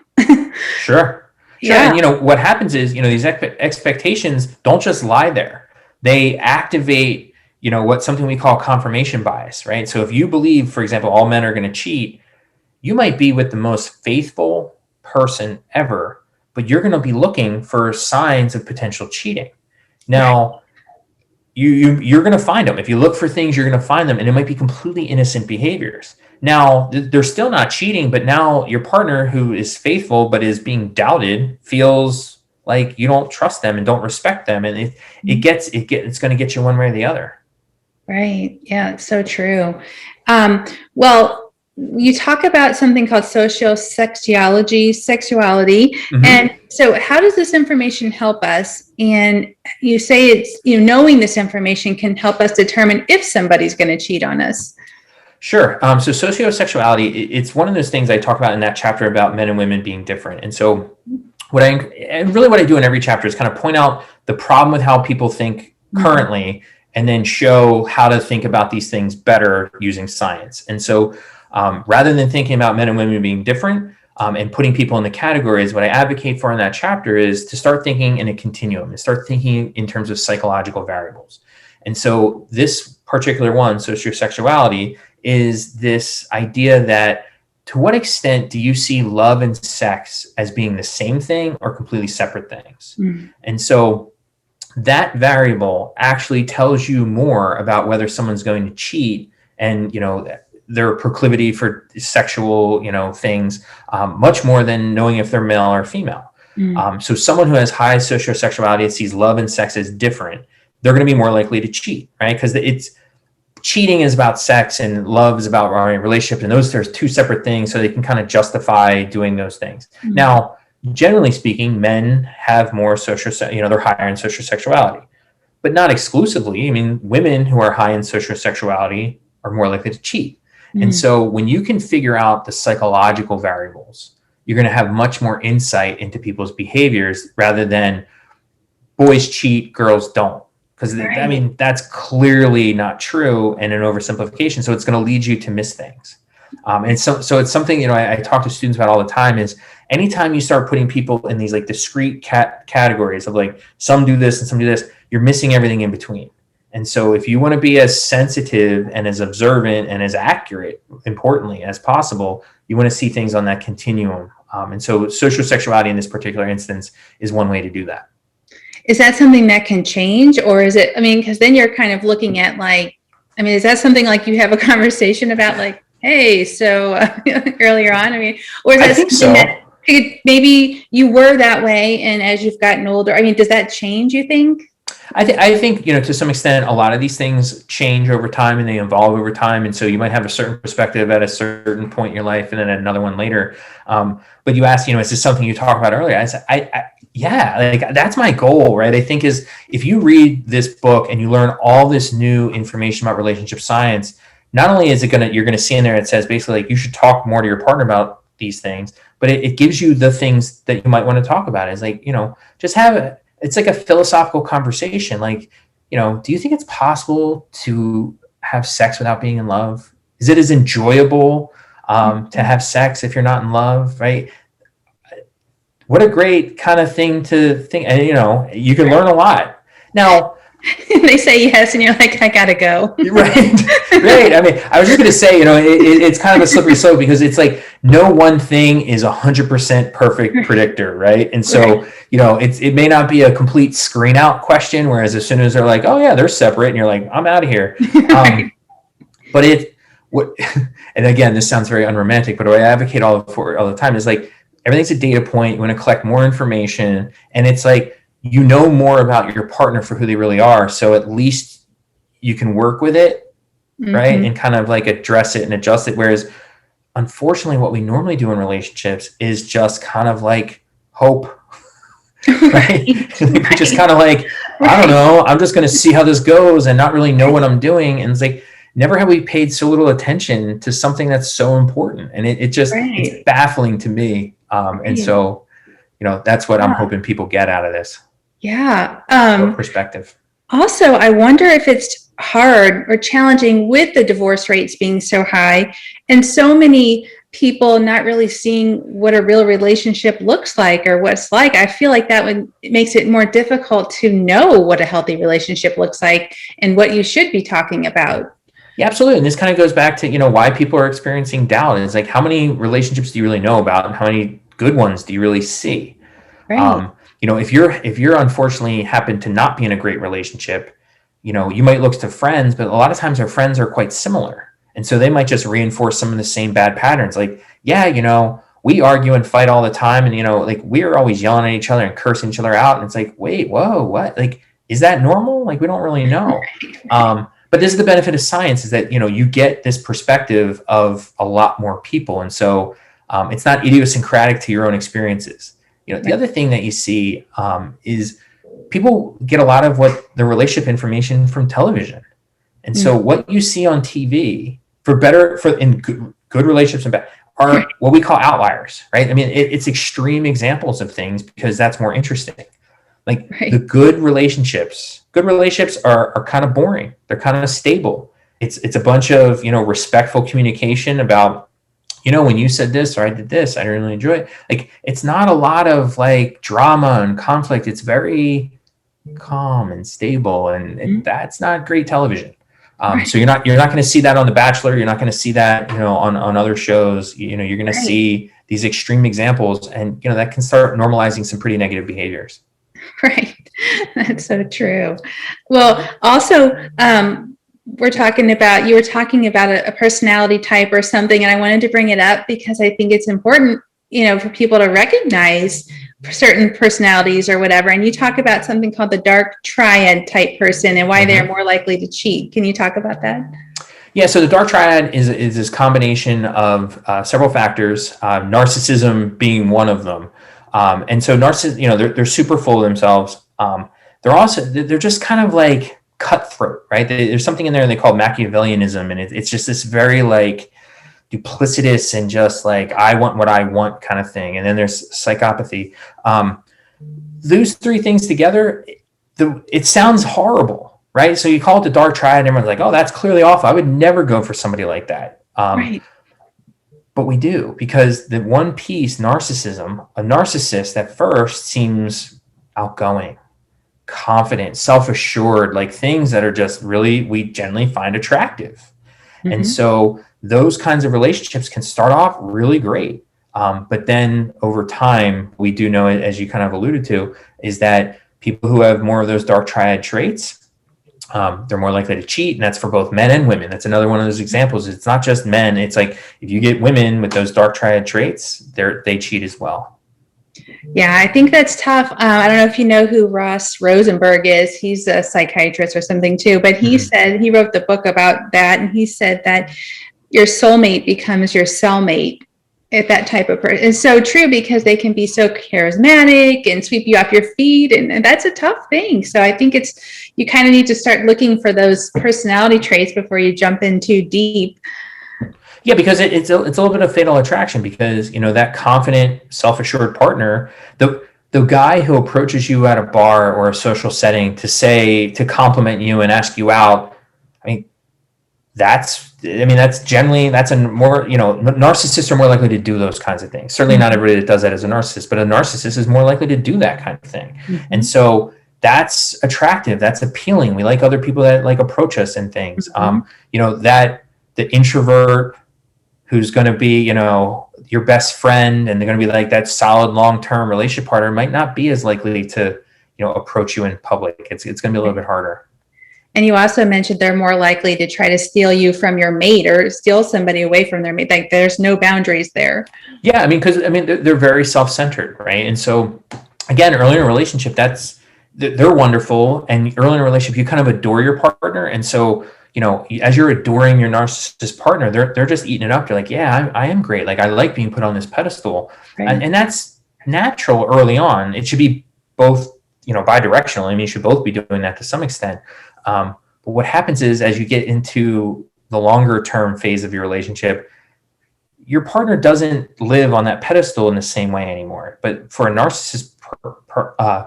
Sure. Yeah. And what happens is, these expectations don't just lie there. They activate, something we call confirmation bias, right? So if you believe, for example, all men are going to cheat, you might be with the most faithful person ever, but you're going to be looking for signs of potential cheating. Now, you're going to find them. If you look for things, you're going to find them, and it might be completely innocent behaviors. Now, they're still not cheating, but now your partner, who is faithful but is being doubted, feels like you don't trust them and don't respect them, and it's going to get you one way or the other. Right. Yeah, it's so true. Well, you talk about something called sociosexuality, Mm-hmm. and so how does this information help us? And you say it's, knowing this information can help us determine if somebody's going to cheat on us. Sure. So sociosexuality, it's one of those things I talk about in that chapter about men and women being different. And so what I do in every chapter is kind of point out the problem with how people think currently, and then show how to think about these things better using science. And so rather than thinking about men and women being different and putting people in the categories, what I advocate for in that chapter is to start thinking in a continuum and start thinking in terms of psychological variables. And so this particular one, sociosexuality, is this idea that to what extent do you see love and sex as being the same thing or completely separate things? And so that variable actually tells you more about whether someone's going to cheat and, their proclivity for sexual, things, much more than knowing if they're male or female. So someone who has high sociosexuality and sees love and sex as different, they're going to be more likely to cheat, right? Because cheating is about sex and love is about our relationship, and there's two separate things, so they can kind of justify doing those things. Now, generally speaking, men have more they're higher in sociosexuality, but not exclusively. I mean, women who are high in sociosexuality are more likely to cheat. And so when you can figure out the psychological variables, you're going to have much more insight into people's behaviors rather than boys cheat, girls don't. Because right. That's clearly not true and an oversimplification. So it's going to lead you to miss things. And so it's something, I talk to students about all the time is anytime you start putting people in these like discrete categories of like some do this and some do this, you're missing everything in between. And so if you want to be as sensitive and as observant and as accurate, importantly, as possible, you want to see things on that continuum. And so sociosexuality in this particular instance is one way to do that. Is that something that can change, or is it, because then you're kind of looking at is that something like you have a conversation about like, hey, so earlier on, or is that something that maybe you were that way and as you've gotten older, does that change, you think? I think, to some extent, a lot of these things change over time and they evolve over time. And so you might have a certain perspective at a certain point in your life and then another one later. But you asked, is this something you talked about earlier? I said, yeah, like that's my goal, right? I think is if you read this book and you learn all this new information about relationship science, not only is you're going to see in there, it says basically like you should talk more to your partner about these things, but it gives you the things that you might want to talk about. It's like, just it's like a philosophical conversation. Like, do you think it's possible to have sex without being in love? Is it as enjoyable to have sex if you're not in love, right? What a great kind of thing to think. And, you can learn a lot. Now, they say yes, and you're like, I gotta go. Right. I was just going to say, it's kind of a slippery slope because it's like no one thing is 100% perfect predictor, right? And so, it may not be a complete screen out question, whereas as soon as they're like, oh yeah, they're separate, and you're like, I'm out of here. But and again, this sounds very unromantic, but what I advocate for all the time is like everything's a data point. You want to collect more information, and it's like more about your partner for who they really are, so at least you can work with it, right? And kind of like address it and adjust it. Whereas, unfortunately, what we normally do in relationships is just kind of like hope, right? Just kind of like, I don't know, I'm just going to see how this goes and not really know what I'm doing. And it's like, never have we paid so little attention to something that's so important. And it just, it's Right. baffling to me. And Right. so, that's what I'm Yeah. hoping people get out of this. Yeah. More perspective. Also, I wonder if it's hard or challenging with the divorce rates being so high and so many people not really seeing what a real relationship looks like or what it's like. I feel like it makes it more difficult to know what a healthy relationship looks like and what you should be talking about. Yeah, absolutely. And this kind of goes back to, why people are experiencing doubt. It's like, how many relationships do you really know about, and how many good ones do you really see? Right. If you're unfortunately happen to not be in a great relationship, you might look to friends, but a lot of times our friends are quite similar. And so they might just reinforce some of the same bad patterns. Like, yeah, we argue and fight all the time. And, like, we're always yelling at each other and cursing each other out. And it's like, wait, whoa, what? Like, is that normal? Like, we don't really know. But this is the benefit of science, is that, you get this perspective of a lot more people. And so it's not idiosyncratic to your own experiences. The other thing that you see is people get a lot of what the relationship information from television. And so what you see on TV in good relationships and bad are what we call outliers, right? I mean, it's extreme examples of things because that's more interesting. Like the good relationships are kind of boring. They're kind of stable. It's a bunch of, respectful communication about, when you said this or I did this, I didn't really enjoy it. Like, it's not a lot of like drama and conflict. It's very calm and stable, and that's not great television. So you're not going to see that on The Bachelor. You're not going to see that, on other shows. You're going to see these extreme examples, and that can start normalizing some pretty negative behaviors. Right. That's so true. Well, also, you were talking about a personality type or something, and I wanted to bring it up because I think it's important, for people to recognize certain personalities or whatever. And you talk about something called the dark triad type person and why they're more likely to cheat. Can you talk about that? Yeah, so the dark triad is this combination of several factors, narcissism being one of them. And so narcissists, they're super full of themselves. They're just kind of like cutthroat, right? There's something in there they call Machiavellianism, and it's just this very like duplicitous and just like I want what I want kind of thing. And then there's psychopathy. Those three things together, it sounds horrible, right? So you call it the dark triad, and everyone's like, "Oh, that's clearly awful. I would never go for somebody like that." But we do, because the one piece, narcissism, a narcissist at first seems outgoing, confident, self-assured, like things that are just really, we generally find attractive. And so those kinds of relationships can start off really great. But then over time, we do know, as you kind of alluded to, is that people who have more of those dark triad traits, they're more likely to cheat. And that's for both men and women. That's another one of those examples. It's not just men. It's like, if you get women with those dark triad traits, they cheat as well. Yeah, I think that's tough. I don't know if you know who Ross Rosenberg is. He's a psychiatrist or something too, but he said, he wrote the book about that, and he said that your soulmate becomes your cellmate if that type of person. It's so true, because they can be so charismatic and sweep you off your feet, and that's a tough thing. So I think you kind of need to start looking for those personality traits before you jump in too deep. Yeah, because it's a little bit of fatal attraction, because, that confident, self-assured partner, the guy who approaches you at a bar or a social setting to compliment you and ask you out, that's generally, that's a more, narcissists are more likely to do those kinds of things. Certainly not everybody that does that is a narcissist, but a narcissist is more likely to do that kind of thing. And so that's attractive. That's appealing. We like other people that like approach us and things. That the introvert who's going to be, your best friend, and they're going to be like that solid long-term relationship partner, might not be as likely to, approach you in public. It's going to be a little bit harder. And you also mentioned they're more likely to try to steal you from your mate or steal somebody away from their mate. Like, there's no boundaries there. Yeah, because they're very self-centered, right? And so, again, early in a relationship, they're wonderful, and early in a relationship, you kind of adore your partner, and so, as you're adoring your narcissist partner, they're just eating it up. They're like, yeah, I am great. Like, I like being put on this pedestal. And that's natural early on. It should be both, bi-directional. You should both be doing that to some extent. But what happens is, as you get into the longer term phase of your relationship, your partner doesn't live on that pedestal in the same way anymore. But for a narcissist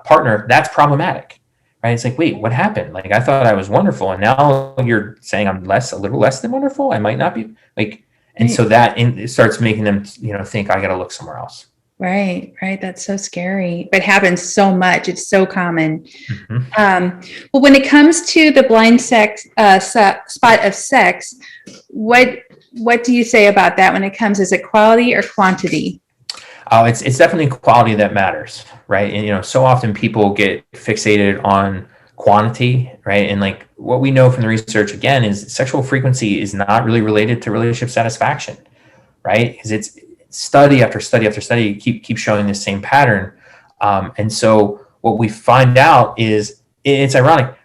partner, that's problematic, right? It's like, wait, what happened? Like, I thought I was wonderful, and now you're saying I'm a little less than wonderful. I might not be, like, and so that it starts making them, think I got to look somewhere else. Right. That's so scary. It happens so much. It's so common. Mm-hmm. Well, when it comes to the blind spot of sex, what do you say about that when it comes? Is it quality or quantity? Oh, it's definitely quality that matters, right? And so often people get fixated on quantity, right? And like what we know from the research again is sexual frequency is not really related to relationship satisfaction, right? Because it's study after study after study keep showing the same pattern, and so what we find out is it's ironic.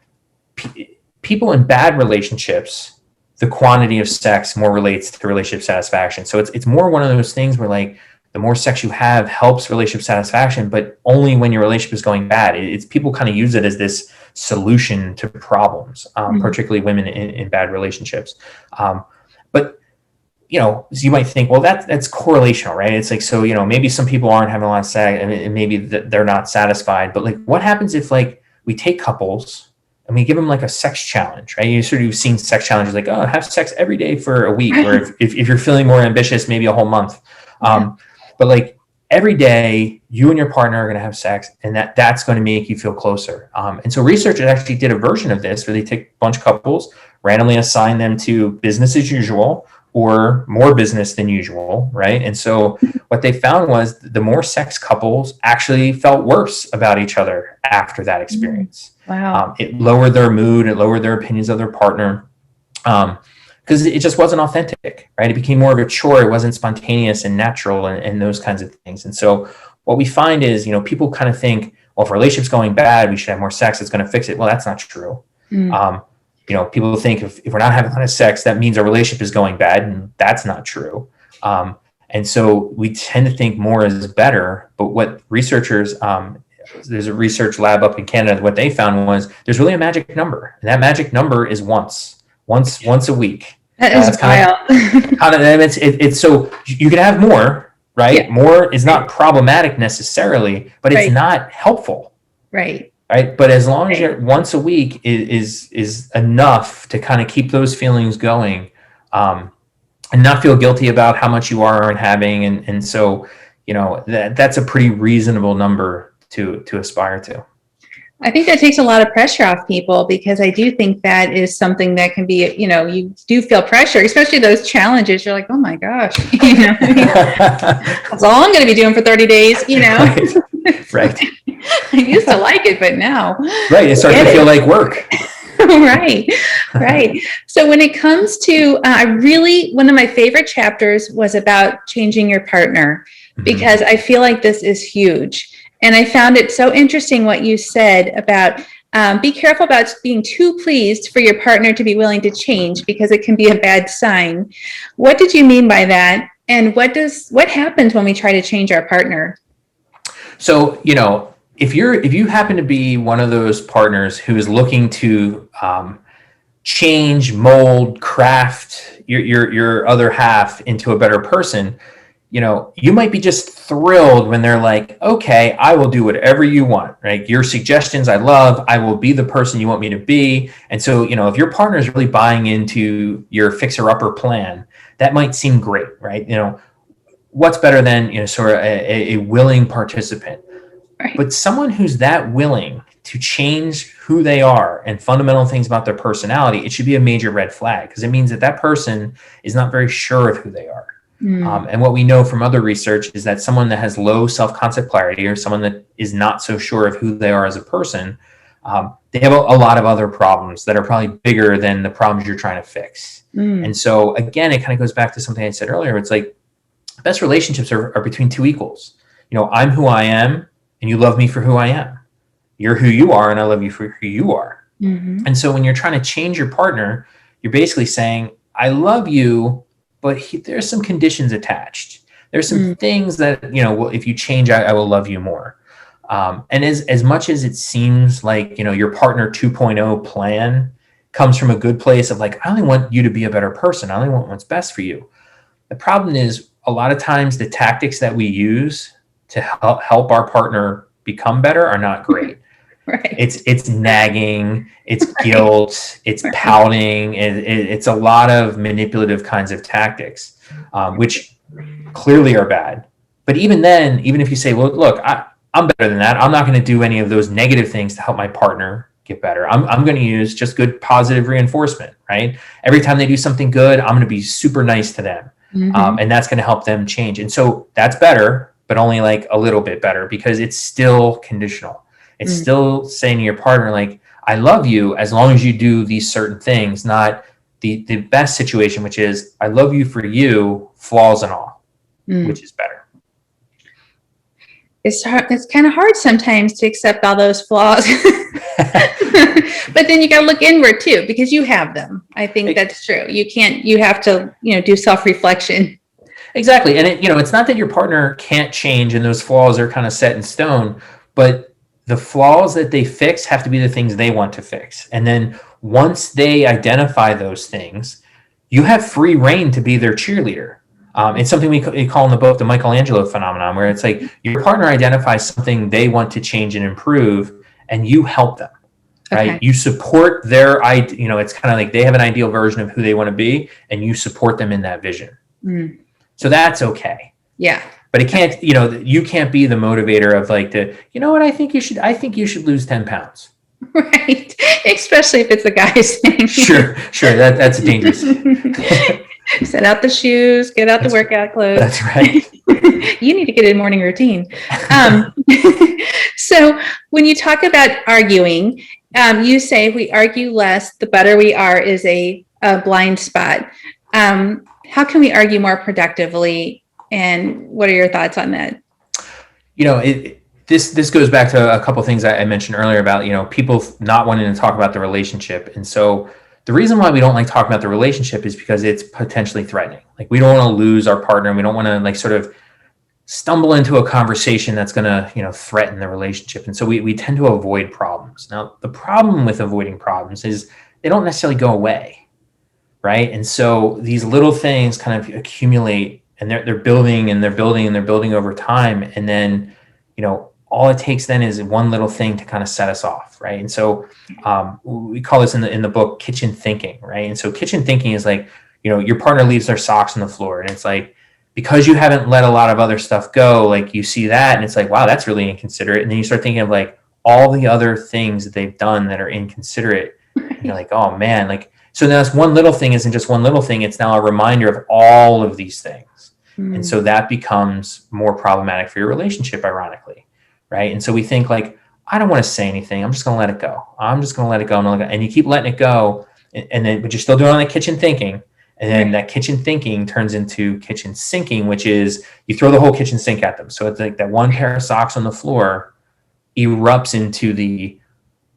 People in bad relationships, the quantity of sex more relates to relationship satisfaction. So it's more one of those things where like the more sex you have helps relationship satisfaction, but only when your relationship is going bad. It's people kind of use it as this solution to problems, particularly women in bad relationships. But you might think, well, that's correlational, right? It's like, so, maybe some people aren't having a lot of sex and maybe they're not satisfied, but like, what happens if like we take couples and we give them like a sex challenge, right? You've seen sex challenges like, oh, have sex every day for a week, or if you're feeling more ambitious, maybe a whole month. But like every day you and your partner are going to have sex, and that's going to make you feel closer. And so researchers actually did a version of this where they take a bunch of couples, randomly assign them to business as usual or more business than usual, right? And so what they found was the more sex couples actually felt worse about each other after that experience. Wow. It lowered their mood, it lowered their opinions of their partner, because it just wasn't authentic, right? It became more of a chore. It wasn't spontaneous and natural and those kinds of things. And so what we find is, people kind of think, well, if a relationship's going bad, we should have more sex, it's going to fix it. Well, that's not true. People think if we're not having a lot of sex, that means our relationship is going bad, and that's not true. And so we tend to think more is better. But what researchers, there's a research lab up in Canada, what they found was there's really a magic number, and that magic number is once a week. That is wild. It's so you can have more, right? Yeah. More is not problematic necessarily, but it's not helpful. Right. But as long as you're once a week is enough to kind of keep those feelings going, and not feel guilty about how much you aren't having. And so, that's a pretty reasonable number to aspire to. I think that takes a lot of pressure off people, because I do think that is something that can be, you do feel pressure, especially those challenges. You're like, oh my gosh, that's all I'm going to be doing for 30 days, Right. I used to like it, but now. Right. It starts to feel like work. Right. So when it comes to, one of my favorite chapters was about changing your partner, because I feel like this is huge. And I found it so interesting what you said about be careful about being too pleased for your partner to be willing to change, because it can be a bad sign. What did you mean by that? And what happens when we try to change our partner? So, if you happen to be one of those partners who is looking to change, mold, craft your other half into a better person, you might be just thrilled when they're like, okay, I will do whatever you want, right? Your suggestions I love. I will be the person you want me to be. And so, if your partner is really buying into your fixer-upper plan, that might seem great, right? What's better than, sort of a willing participant? Right. But someone who's that willing to change who they are and fundamental things about their personality, it should be a major red flag, because it means that person is not very sure of who they are. And what we know from other research is that someone that has low self-concept clarity, or someone that is not so sure of who they are as a person, they have a lot of other problems that are probably bigger than the problems you're trying to fix. And so again, it kind of goes back to something I said earlier. It's like best relationships are between two equals. I'm who I am, and you love me for who I am. You're who you are, and I love you for who you are. And so when you're trying to change your partner, you're basically saying, I love you, but there's some conditions attached. There's some things that, if you change, I will love you more. And as much as it seems like, your partner 2.0 plan comes from a good place of like, I only want you to be a better person. I only want what's best for you. The problem is a lot of times the tactics that we use to help our partner become better are not great. Right. It's nagging, it's guilt, it's pouting, it's a lot of manipulative kinds of tactics, which clearly are bad. But even then, even if you say, well, look, I'm better than that. I'm not going to do any of those negative things to help my partner get better. I'm going to use just good positive reinforcement, right? Every time they do something good, I'm going to be super nice to them. And that's going to help them change. And so that's better, but only like a little bit better because it's still conditional. It's still saying to your partner, like, I love you as long as you do these certain things, not the best situation, which is I love you for you, flaws and all, which is better. It's hard. It's kind of hard sometimes to accept all those flaws, but then you got to look inward too, because you have them. I think that's true. You have to, do self-reflection. Exactly. And it's not that your partner can't change and those flaws are kind of set in stone, but the flaws that they fix have to be the things they want to fix. And then once they identify those things, you have free reign to be their cheerleader. It's something we call in the book the Michelangelo Phenomenon, where it's like your partner identifies something they want to change and improve, and you help them, right? Okay. You support their, it's kind of like they have an ideal version of who they want to be, and you support them in that vision. So that's okay. Yeah. But it can't, you can't be the motivator of like what I think you should lose 10 pounds. Right. Especially if it's a guy's thing. Sure. That's dangerous. Set out the shoes, get out the workout clothes. That's right. You need to get a morning routine. So when you talk about arguing, you say we argue less, the better we are is a blind spot. How can we argue more productively? And what are your thoughts on that? This goes back to a couple of things I mentioned earlier about, people not wanting to talk about the relationship. And so the reason why we don't like talking about the relationship is because it's potentially threatening. Like we don't want to lose our partner. And we don't want to like sort of stumble into a conversation that's going to, threaten the relationship. And so we tend to avoid problems. Now, the problem with avoiding problems is they don't necessarily go away, right? And so these little things kind of accumulate and they're building and they're building and they're building over time. And then, all it takes then is one little thing to kind of set us off, right? And so we call this in the book kitchen thinking, right? And so kitchen thinking is like, your partner leaves their socks on the floor, and it's like because you haven't let a lot of other stuff go, like you see that, and it's like, wow, that's really inconsiderate. And then you start thinking of like all the other things that they've done that are inconsiderate, and you're like, oh man, like so now this one little thing isn't just one little thing; it's now a reminder of all of these things, and so that becomes more problematic for your relationship, ironically. Right. And so we think like, I don't want to say anything. I'm just going to let it go. And you keep letting it go. And then, but you're still doing all that kitchen thinking. And then that kitchen thinking turns into kitchen sinking, which is you throw the whole kitchen sink at them. So it's like that one pair of socks on the floor erupts into the,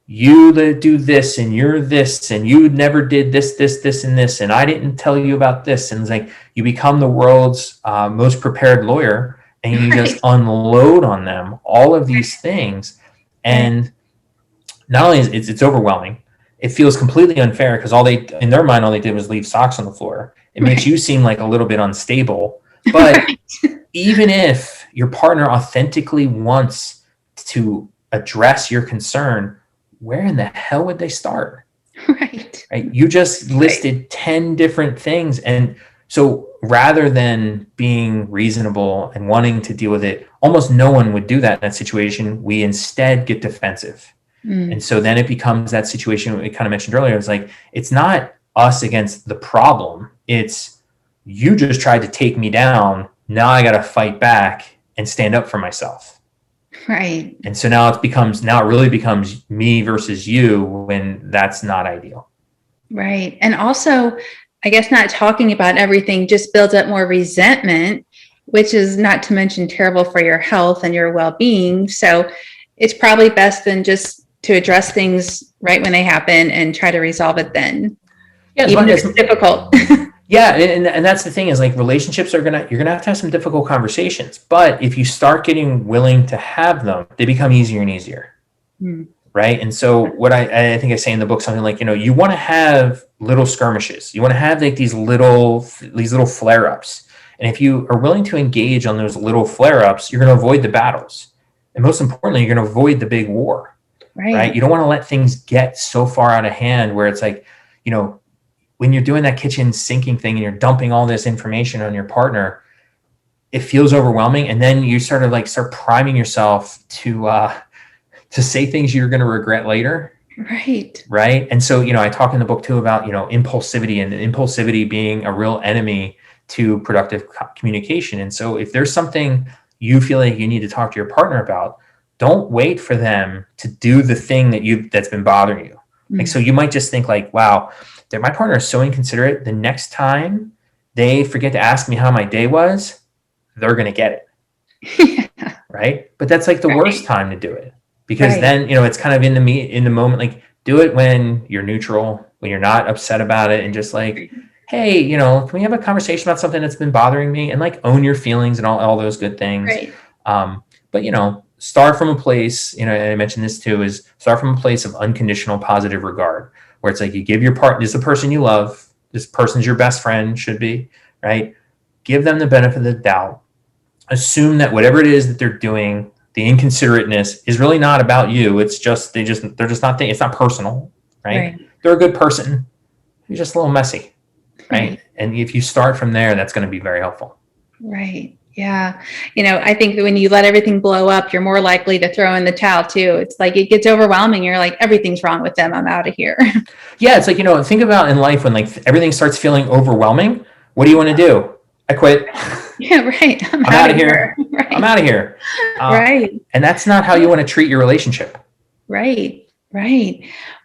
you that do this and you're this and you never did this, and this. And I didn't tell you about this. And it's like, you become the world's most prepared lawyer. And you just unload on them all of these things. And not only is it's overwhelming, it feels completely unfair because in their mind, all they did was leave socks on the floor. It makes you seem like a little bit unstable. But even if your partner authentically wants to address your concern, where in the hell would they start? Right? You just listed 10 different things. And so rather than being reasonable and wanting to deal with it, almost no one would do that in that situation. We instead get defensive. And so then it becomes that situation we kind of mentioned earlier. It's like, it's not us against the problem. It's you just tried to take me down. Now I got to fight back and stand up for myself. Right. And so now it really becomes me versus you when that's not ideal. Right. And also, I guess not talking about everything just builds up more resentment, which is not to mention terrible for your health and your well-being. So it's probably best then just to address things right when they happen and try to resolve it then. Yeah, even if it's difficult. Yeah, and that's the thing is like relationships you're gonna have to have some difficult conversations. But if you start getting willing to have them, they become easier and easier. Right? right? And so what I think I say in the book, something like, you want to have little skirmishes. You want to have like these little flare-ups. And if you are willing to engage on those little flare-ups, you're going to avoid the battles. And most importantly, you're going to avoid the big war, right? You don't want to let things get so far out of hand where it's like, when you're doing that kitchen sinking thing and you're dumping all this information on your partner, it feels overwhelming. And then you start priming yourself to say things you're going to regret later. Right. And so, I talk in the book too about, impulsivity, and impulsivity being a real enemy to productive communication. And so if there's something you feel like you need to talk to your partner about, don't wait for them to do the thing that's been bothering you. Like, so you might just think like, wow, that my partner is so inconsiderate. The next time they forget to ask me how my day was, they're going to get it. Right. But that's like the worst time to do it, because then, it's kind of in the moment, like do it when you're neutral, when you're not upset about it, and just like, hey, can we have a conversation about something that's been bothering me, and like own your feelings and all those good things. But, start from a place, and I mentioned this too, is start from a place of unconditional positive regard, where it's like you give your partner, this is the person you love, this person's your best friend, should be, right? Give them the benefit of the doubt. Assume that whatever it is that they're doing, the inconsiderateness is really not about you. It's just, they're just not thinking, it's not personal, right? They're a good person. You're just a little messy, right? And if you start from there, that's going to be very helpful. Yeah. I think that when you let everything blow up, you're more likely to throw in the towel too. It's like, it gets overwhelming. You're like, everything's wrong with them. I'm out of here. Yeah. It's like, think about in life when like everything starts feeling overwhelming. What do you want to do? I quit. Yeah, right. I'm out of here. I'm out of here. And that's not how you want to treat your relationship. Right.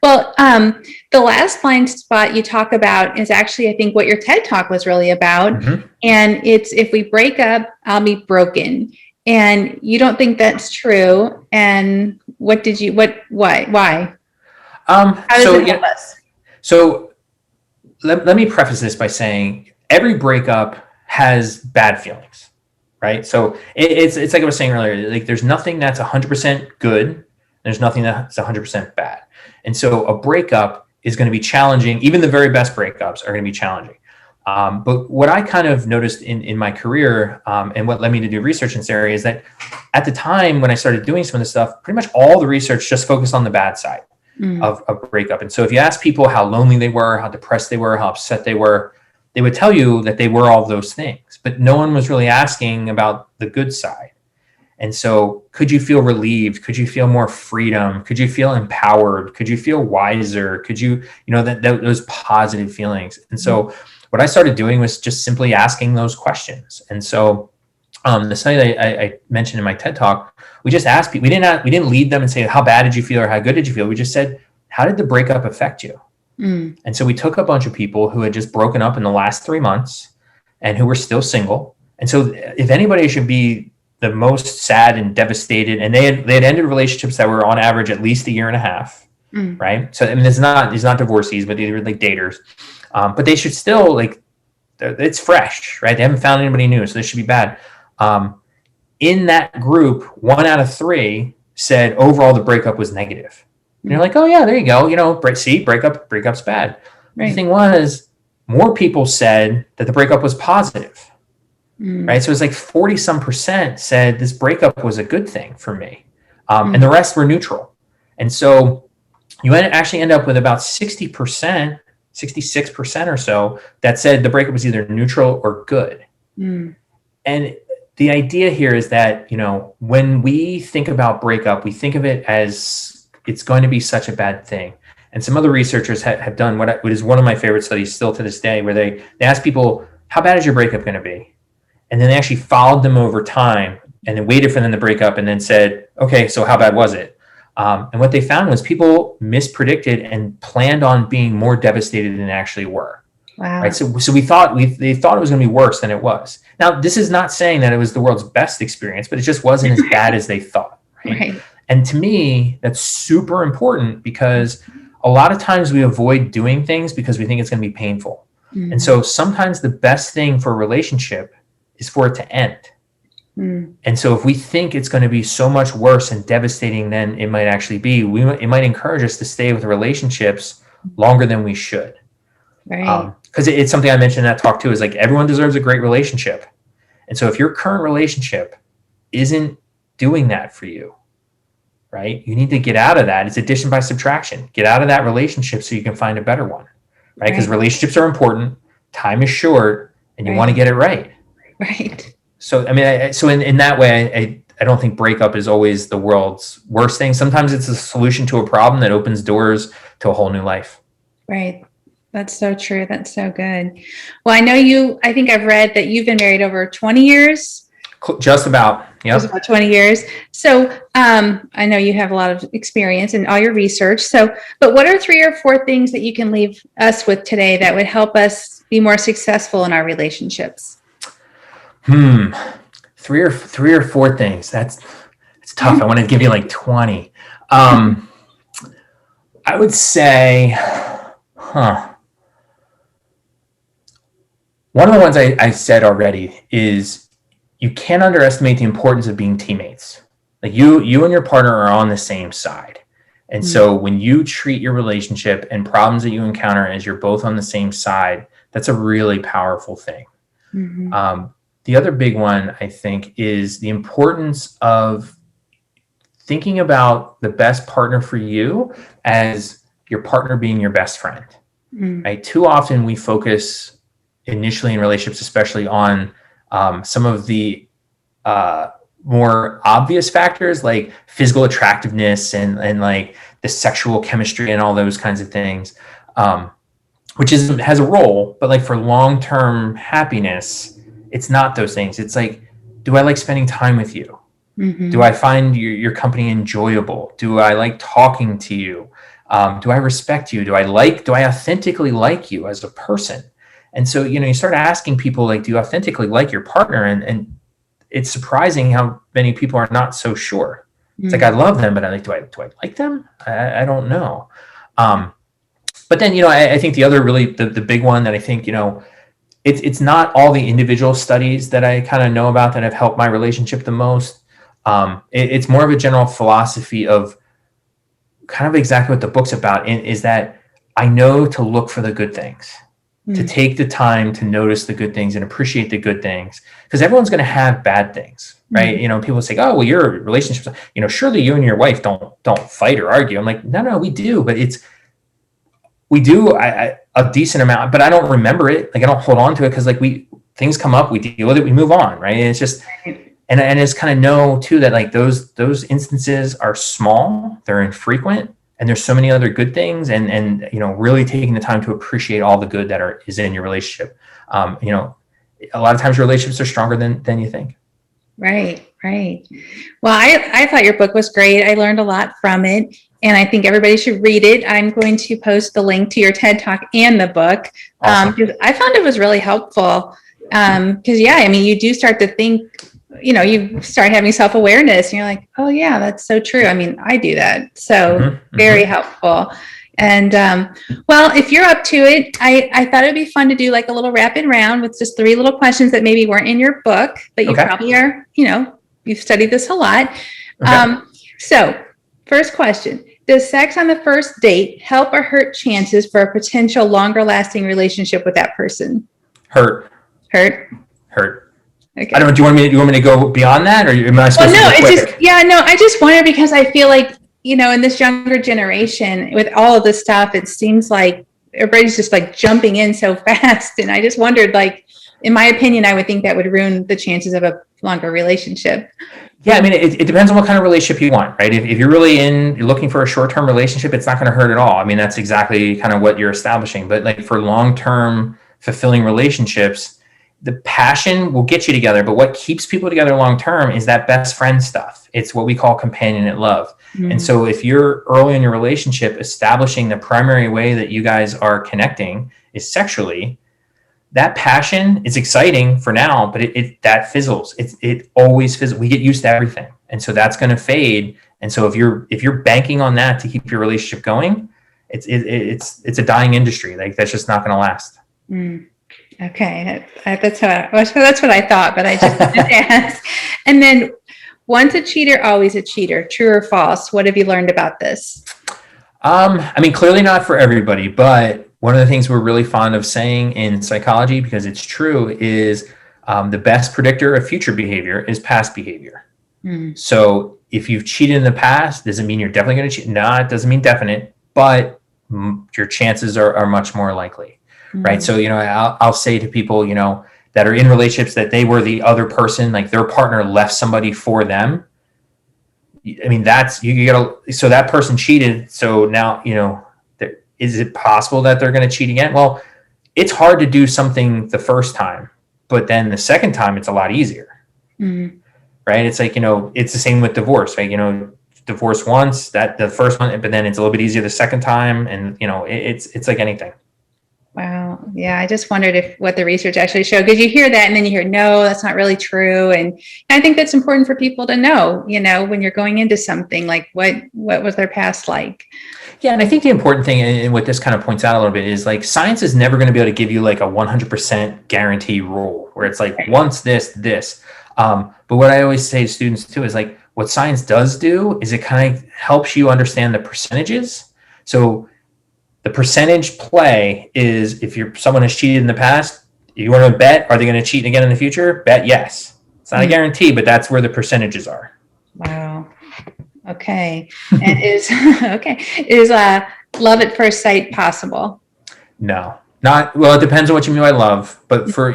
Well, the last blind spot you talk about is actually, I think, what your TED Talk was really about. And it's, if we break up, I'll be broken. And you don't think that's true. And why? How does it help us? So let me preface this by saying every breakup has bad feelings, right? So it's like I was saying earlier, like there's nothing that's 100% good. There's nothing that's 100% bad. And so a breakup is going to be challenging. Even the very best breakups are going to be challenging. But what I kind of noticed in my career, and what led me to do research in this area, is that at the time when I started doing some of this stuff, pretty much all the research just focused on the bad side of a breakup. And so if you ask people how lonely they were, how depressed they were, how upset they were, they would tell you that they were all of those things. But no one was really asking about the good side. And so could you feel relieved? Could you feel more freedom? Could you feel empowered? Could you feel wiser? Could you, those positive feelings? And so what I started doing was just simply asking those questions. And so the study that I mentioned in my TED Talk, we just asked people, we didn't lead them and say, how bad did you feel or how good did you feel? We just said, how did the breakup affect you? And so we took a bunch of people who had just broken up in the last 3 months and who were still single. And so if anybody should be the most sad and devastated, and they had ended relationships that were on average at least 1.5 years, right? So I mean, it's not divorcees, but they were like daters, but they should still it's fresh, right? They haven't found anybody new, so this should be bad. In that group, 1 out of 3 said overall the breakup was negative. And you're like, oh yeah, there you go. Breakup's bad. Right. The thing was, more people said that the breakup was positive. Right. So it was like 40% said this breakup was a good thing for me. And the rest were neutral. And so you actually end up with about 60%, 66% or so that said the breakup was either neutral or good. And the idea here is that, when we think about breakup, we think of it as it's going to be such a bad thing. And some other researchers have done what is one of my favorite studies still to this day, where they ask people, how bad is your breakup going to be? And then they actually followed them over time and then waited for them to break up and then said, okay, so how bad was it? And what they found was people mispredicted and planned on being more devastated than they actually were. Wow. Right. So they thought it was going to be worse than it was. Now, this is not saying that it was the world's best experience, but it just wasn't as bad as they thought. Right? And to me, that's super important, because a lot of times we avoid doing things because we think it's going to be painful. And so sometimes the best thing for a relationship is for it to end. And so if we think it's going to be so much worse and devastating than it might actually be, it might encourage us to stay with relationships longer than we should. Right. Because it's something I mentioned in that talk too, is like everyone deserves a great relationship. And so if your current relationship isn't doing that for you, right, you need to get out of that. It's addition by subtraction. Get out of that relationship so you can find a better one, right? Because relationships are important. Time is short, and you want to get it right. Right. So, I mean, so in that way, I don't think breakup is always the world's worst thing. Sometimes it's a solution to a problem that opens doors to a whole new life. Right. That's so true. That's so good. Well, I think I've read that you've been married over 20 years. Just about. Yep. Just about 20 years. So I know you have a lot of experience in all your research. So, but what are 3 or 4 things that you can leave us with today that would help us be more successful in our relationships? 3 or 4 things. It's tough. I want to give you like 20. I would say, one of the ones I said already is you can't underestimate the importance of being teammates. Like you and your partner are on the same side. And so when you treat your relationship and problems that you encounter as you're both on the same side, that's a really powerful thing. The other big one, I think, is the importance of thinking about the best partner for you as your partner being your best friend. Right? Too often we focus initially in relationships, especially on some of the more obvious factors like physical attractiveness and like the sexual chemistry and all those kinds of things, which has a role, but like for long-term happiness, it's not those things. It's like, do I like spending time with you? Do I find your company enjoyable? Do I like talking to you? Do I respect you? Do I authentically like you as a person? And so, you start asking people, like, do you authentically like your partner? And it's surprising how many people are not so sure. It's like, I love them, but do I like them? I don't know. But then, I think the other really, the big one that I think, it's not all the individual studies that I kind of know about that have helped my relationship the most. It's more of a general philosophy of kind of exactly what the book's about, is that I know to look for the good things, to take the time to notice the good things and appreciate the good things, because everyone's going to have bad things, right? People say, oh, well, your relationship, surely you and your wife don't fight or argue. I'm like, no, we do, but we do a decent amount, but I don't remember it. Like, I don't hold on to it because things come up, we deal with it, we move on, right? And it's just, and it's kind of know too that like those instances are small, they're infrequent, and there's so many other good things, and really taking the time to appreciate all the good that is in your relationship. A lot of times relationships are stronger than you think. Right. Well, I thought your book was great. I learned a lot from it, and I think everybody should read it. I'm going to post the link to your TED Talk and the book. Awesome. Because I found it was really helpful. Because you do start to think, you start having self-awareness, and you're like, oh yeah, that's so true. I do that. So very helpful. And well, if you're up to it, I thought it'd be fun to do like a little rapid round with just 3 little questions that maybe weren't in your book, but you probably are, you've studied this a lot. Okay. So first question, does sex on the first date help or hurt chances for a potential longer lasting relationship with that person? Hurt. Okay. I don't know. Do you want me to go beyond that, or am I supposed to go quick? I just wonder, because I feel like, in this younger generation with all of this stuff, it seems like everybody's just like jumping in so fast. And I just wondered, like, in my opinion, I would think that would ruin the chances of a longer relationship. Yeah. It depends on what kind of relationship you want, right? If you're really you're looking for a short-term relationship, it's not going to hurt at all. That's exactly kind of what you're establishing. But like for long-term fulfilling relationships, the passion will get you together, but what keeps people together long-term is that best friend stuff. It's what we call companionate love. And so if you're early in your relationship, establishing the primary way that you guys are connecting is sexually, that passion is exciting for now, but that fizzles. It always fizzles. We get used to everything. And so that's going to fade. And so if you're banking on that to keep your relationship going, it's a dying industry. Like, that's just not going to last. Okay, that's what I thought, but I just didn't ask. And then, once a cheater, always a cheater. True or false? What have you learned about this? I mean, clearly not for everybody, but one of the things we're really fond of saying in psychology, because it's true, is the best predictor of future behavior is past behavior. So if you've cheated in the past, does it mean you're definitely going to cheat? No, it doesn't mean definite, but your chances are much more likely, right? So, I'll say to people, that are in relationships that they were the other person, like their partner left somebody for them. I mean, that's, you gotta, so that person cheated. So now, is it possible that they're going to cheat again? Well, it's hard to do something the first time, but then the second time it's a lot easier. Right? It's like, it's the same with divorce, right? Divorce once, that the first one, but then it's a little bit easier the second time. And, it's like anything. Wow. Yeah. I just wondered what the research actually showed, because you hear that and then you hear, no, that's not really true. And I think that's important for people to know, when you're going into something, like what was their past like? Yeah. And I think the important thing, and what this kind of points out a little bit, is like science is never going to be able to give you like a 100% guarantee rule where it's like, once this. But what I always say to students too is like, what science does do is it kind of helps you understand the percentages. So the percentage play is, if someone has cheated in the past, you want to bet, are they going to cheat again in the future? Bet yes. It's not a guarantee, but that's where the percentages are. Wow. Okay. And is love at first sight possible? No. Not, well, it depends on what you mean by love, but for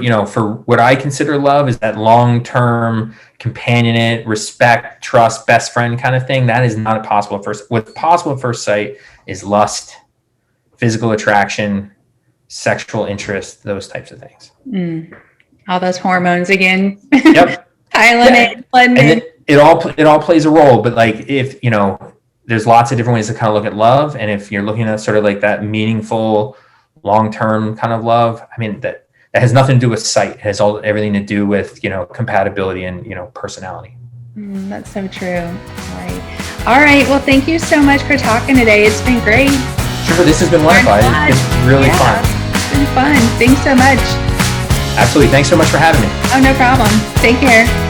what I consider love is that long-term companionate, respect, trust, best friend kind of thing. That is not possible at first. What's possible at first sight is lust, physical attraction, sexual interest, those types of things. All those hormones again. Yep. And it all plays a role, but like if, there's lots of different ways to kind of look at love. And if you're looking at sort of like that meaningful, long-term kind of love, I mean, that has nothing to do with sight. It has everything to do with, compatibility and, personality. That's so true. All right. Well, thank you so much for talking today. It's been great. Sure. This has been wonderful. It's really fun. It's been fun. Thanks so much. Absolutely. Thanks so much for having me. Oh, no problem. Take care.